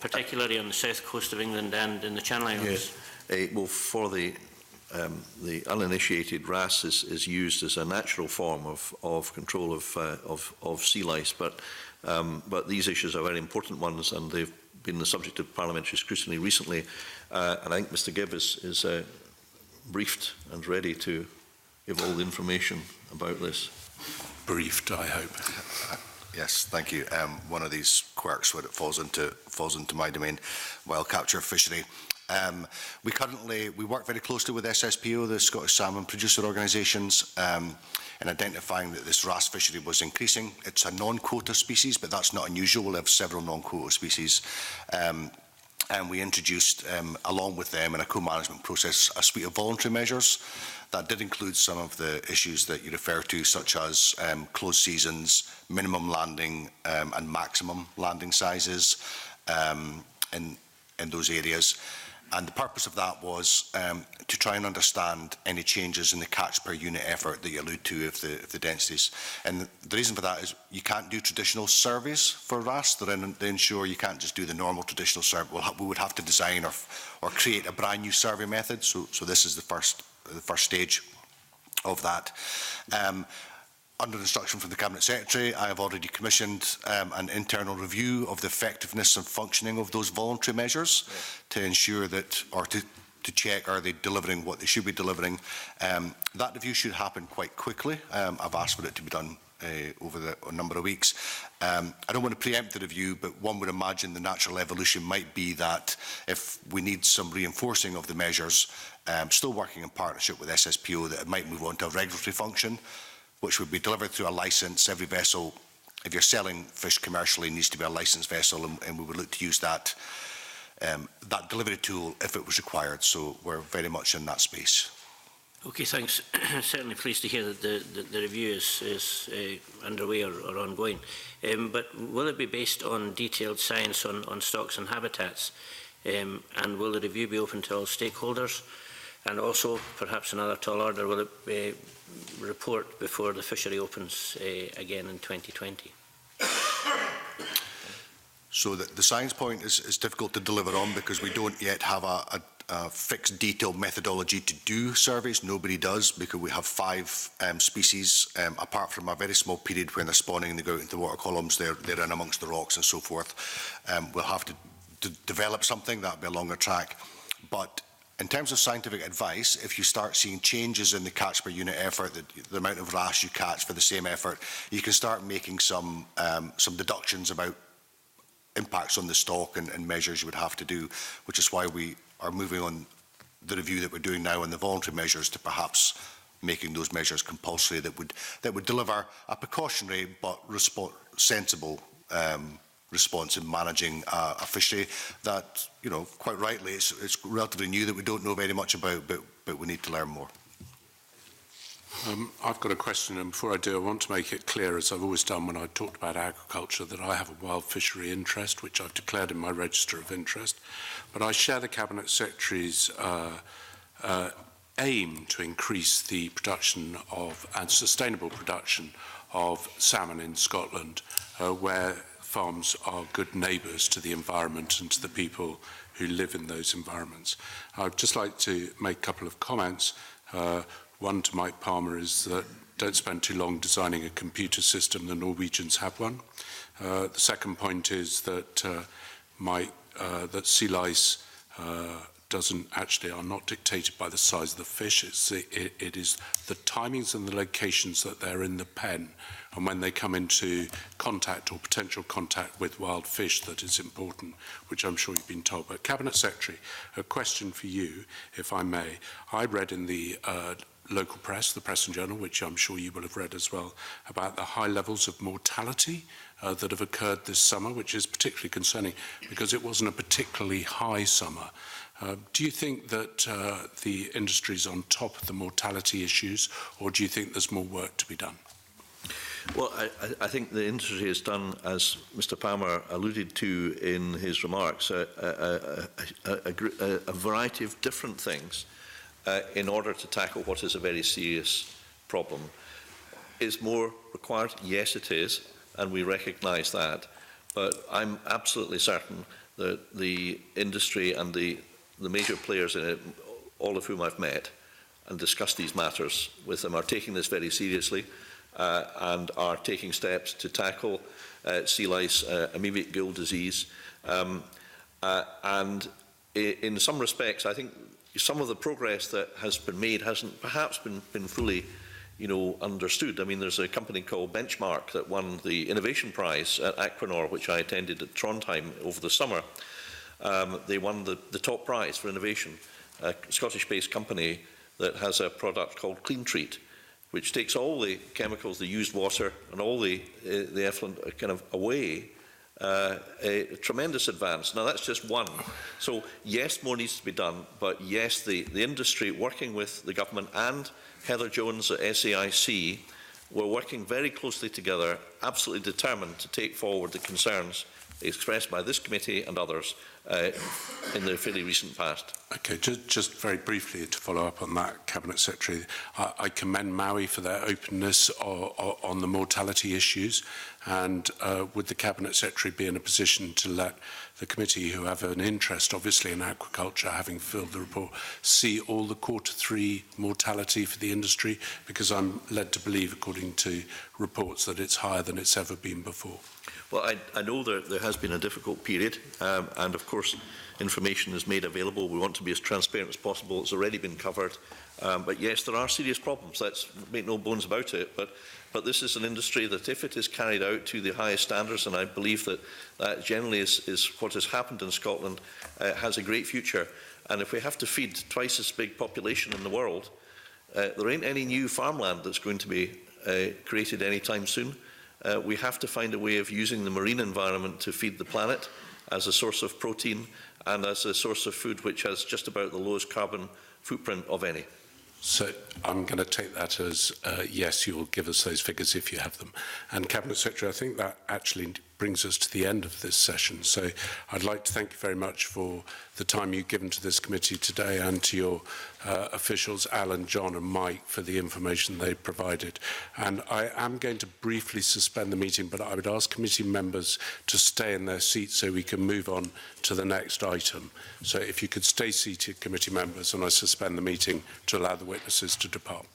particularly on the south coast of England and in the Channel Islands? Yes. Well, for the uninitiated wrasse is used as a natural form of control of sea lice, but these issues are very important ones, and they've been the subject of parliamentary scrutiny recently, and I think Mr Gibb is briefed and ready to give all the information about this. Briefed, I hope. Yes, thank you. One of these quirks when it falls into my domain, wild capture fishery. We work very closely with SSPO, the Scottish Salmon Producer Organisations, in identifying that this wrasse fishery was increasing. It's a non-quota species, but that's not unusual. We'll have several non-quota species. And we introduced, along with them in a co-management process, a suite of voluntary measures that did include some of the issues that you refer to, such as closed seasons, minimum landing and maximum landing sizes in those areas. And the purpose of that was to try and understand any changes in the catch per unit effort that you allude to of the densities. And the reason for that is you can't do traditional surveys for wrasse. They ensure you can't just do the normal traditional survey. We would have to design or create a brand new survey method. So this is the first stage of that. Under instruction from the Cabinet Secretary, I have already commissioned an internal review of the effectiveness and functioning of those voluntary measures to ensure that, or to check, are they delivering what they should be delivering. That review should happen quite quickly. I've asked for it to be done over a number of weeks. I don't want to preempt the review, but one would imagine the natural evolution might be that if we need some reinforcing of the measures, still working in partnership with SSPO, that it might move on to a regulatory function, which would be delivered through a licence. Every vessel, if you're selling fish commercially, needs to be a licensed vessel, and we would look to use that delivery tool if it was required. So we're very much in that space. Okay, thanks. Certainly pleased to hear that the review is underway or ongoing. But will it be based on detailed science on stocks and habitats? And will the review be open to all stakeholders? And also, perhaps another tall order, will it report before the fishery opens again in 2020? So that the science point is difficult to deliver on because we don't yet have a fixed detailed methodology to do surveys. Nobody does because we have 5 species, apart from a very small period when they're spawning and they go out into the water columns, they're in amongst the rocks and so forth. We'll have to develop something, that'll be a longer track. But in terms of scientific advice, if you start seeing changes in the catch per unit effort, the amount of wrasse you catch for the same effort, you can start making some deductions about impacts on the stock and measures you would have to do, which is why we are moving on the review that we're doing now on the voluntary measures to perhaps making those measures compulsory that would deliver a precautionary but sensible response in managing a fishery that, you know, quite rightly, it's relatively new that we don't know very much about, but we need to learn more. I've got a question, and before I do, I want to make it clear, as I've always done when I talked about agriculture, that I have a wild fishery interest, which I've declared in my register of interest. But I share the Cabinet Secretary's aim to increase the production of, and sustainable production of salmon in Scotland, where farms are good neighbours to the environment and to the people who live in those environments. I'd just like to make a couple of comments. One to Mike Palmer is that don't spend too long designing a computer system. The Norwegians have one. The second point is that that sea lice are not dictated by the size of the fish. It is the timings and the locations that they're in the pen, and when they come into contact or potential contact with wild fish that is important, which I'm sure you've been told. But Cabinet Secretary, a question for you, if I may. I read in the local press, the Press and Journal, which I'm sure you will have read as well, about the high levels of mortality that have occurred this summer, which is particularly concerning because it wasn't a particularly high summer. Do you think that the industry is on top of the mortality issues, or do you think there's more work to be done? Well, I think the industry has done, as Mr. Palmer alluded to in his remarks, a variety of different things in order to tackle what is a very serious problem. Is more required? Yes, it is, and we recognise that. But I'm absolutely certain that the industry and the major players in it, all of whom I've met and discussed these matters with them, are taking this very seriously and are taking steps to tackle sea lice, amoebic gill disease. And in some respects, I think some of the progress that has been made hasn't perhaps been fully understood. I mean, there's a company called Benchmark that won the Innovation Prize at Aquanor, which I attended at Trondheim over the summer. They won the top prize for innovation, a Scottish-based company that has a product called Clean Treat, which takes all the chemicals, the used water, and all the effluent kind of away. A tremendous advance. Now, that's just one. So, yes, more needs to be done, but yes, the industry, working with the government and Heather Jones at SAIC, we're working very closely together, absolutely determined to take forward the concerns expressed by this committee and others in the fairly recent past. Okay, just very briefly to follow up on that, Cabinet Secretary, I commend Maui for their openness on the mortality issues, and would the Cabinet Secretary be in a position to let the committee, who have an interest obviously in aquaculture, having filled the report, see all the Q3 mortality for the industry? Because I'm led to believe, according to reports, that it's higher than it's ever been before. Well, I know there has been a difficult period, and of course information is made available. We want to be as transparent as possible. It's already been covered. But yes, there are serious problems. Let's make no bones about it. But this is an industry that, if it is carried out to the highest standards, and I believe that generally is what has happened in Scotland, has a great future. And if we have to feed twice as big population in the world, there ain't any new farmland that's going to be created anytime soon. We have to find a way of using the marine environment to feed the planet as a source of protein and as a source of food which has just about the lowest carbon footprint of any. So I'm going to take that as yes, you will give us those figures if you have them. And Cabinet Secretary, I think that actually brings us to the end of this session. So I'd like to thank you very much for the time you've given to this committee today, and to your officials, Alan, John and Mike, for the information they provided. And I am going to briefly suspend the meeting, but I would ask committee members to stay in their seats so we can move on to the next item. So if you could stay seated, committee members, and I suspend the meeting to allow the witnesses to depart.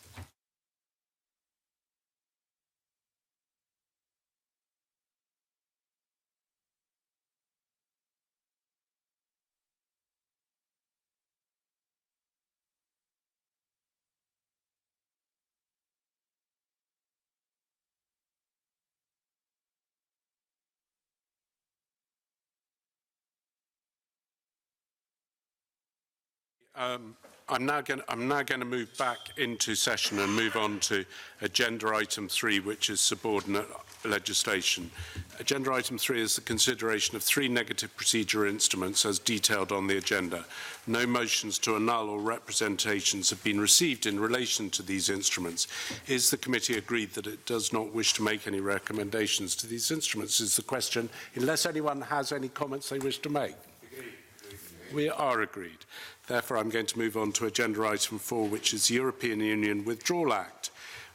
I'm now going to move back into session and move on to agenda item 3, which is subordinate legislation. Agenda item 3 is the consideration of 3 negative procedure instruments as detailed on the agenda. No motions to annul or representations have been received in relation to these instruments. Is the committee agreed that it does not wish to make any recommendations to these instruments? Is the question, unless anyone has any comments they wish to make? We are agreed. Therefore, I'm going to move on to agenda item 4, which is the European Union Withdrawal Act.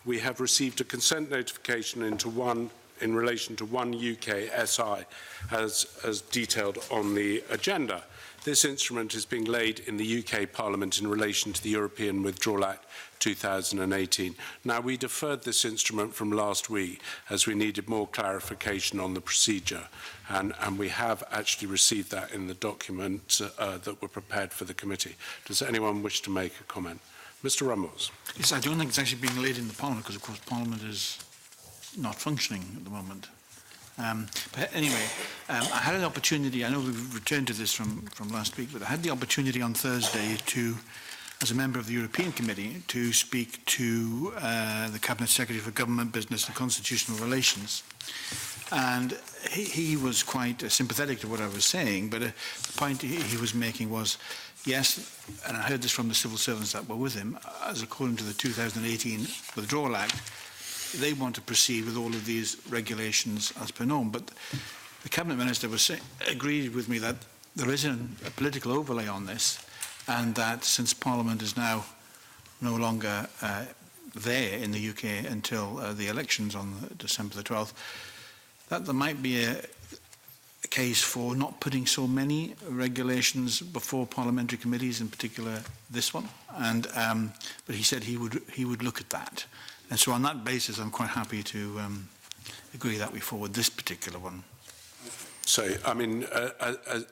We have received a consent notification in relation to one UK SI as detailed on the agenda. This instrument is being laid in the UK Parliament in relation to the European Withdrawal Act 2018. Now, we deferred this instrument from last week as we needed more clarification on the procedure, and we have actually received that in the document that were prepared for the committee. Does anyone wish to make a comment? Mr. Rummels. Yes, I don't think it's actually being laid in the Parliament because, of course, Parliament is not functioning at the moment. But anyway, I had an opportunity, I know we've returned to this from last week, but I had the opportunity on Thursday to, as a member of the European Committee, to speak to the Cabinet Secretary for Government Business and Constitutional Relations. And he was quite sympathetic to what I was saying, but the point he was making was, yes, and I heard this from the civil servants that were with him, as according to the 2018 Withdrawal Act, they want to proceed with all of these regulations as per norm. But the Cabinet Minister agreed with me that there is a political overlay on this, and that since Parliament is now no longer there in the UK until the elections on December the 12th, that there might be a case for not putting so many regulations before parliamentary committees, in particular this one. And but he said he would look at that. And so on that basis, I'm quite happy to agree that we forward this particular one. So, I mean,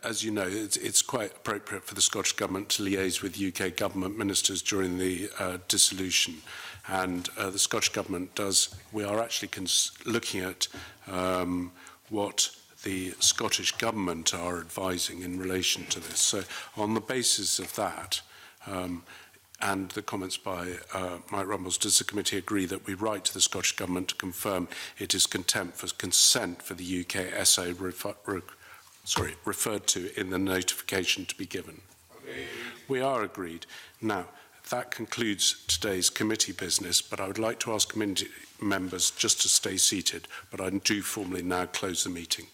as you know, it's quite appropriate for the Scottish Government to liaise with UK government ministers during the dissolution. And the Scottish Government does, we are actually looking at what the Scottish Government are advising in relation to this. So, on the basis of that, and the comments by Mike Rumbles, does the committee agree that we write to the Scottish Government to confirm it is content for consent for the UK SA referred to in the notification to be given? Okay. We are agreed. Now, that concludes today's committee business, but I would like to ask committee members just to stay seated, but I do formally now close the meeting.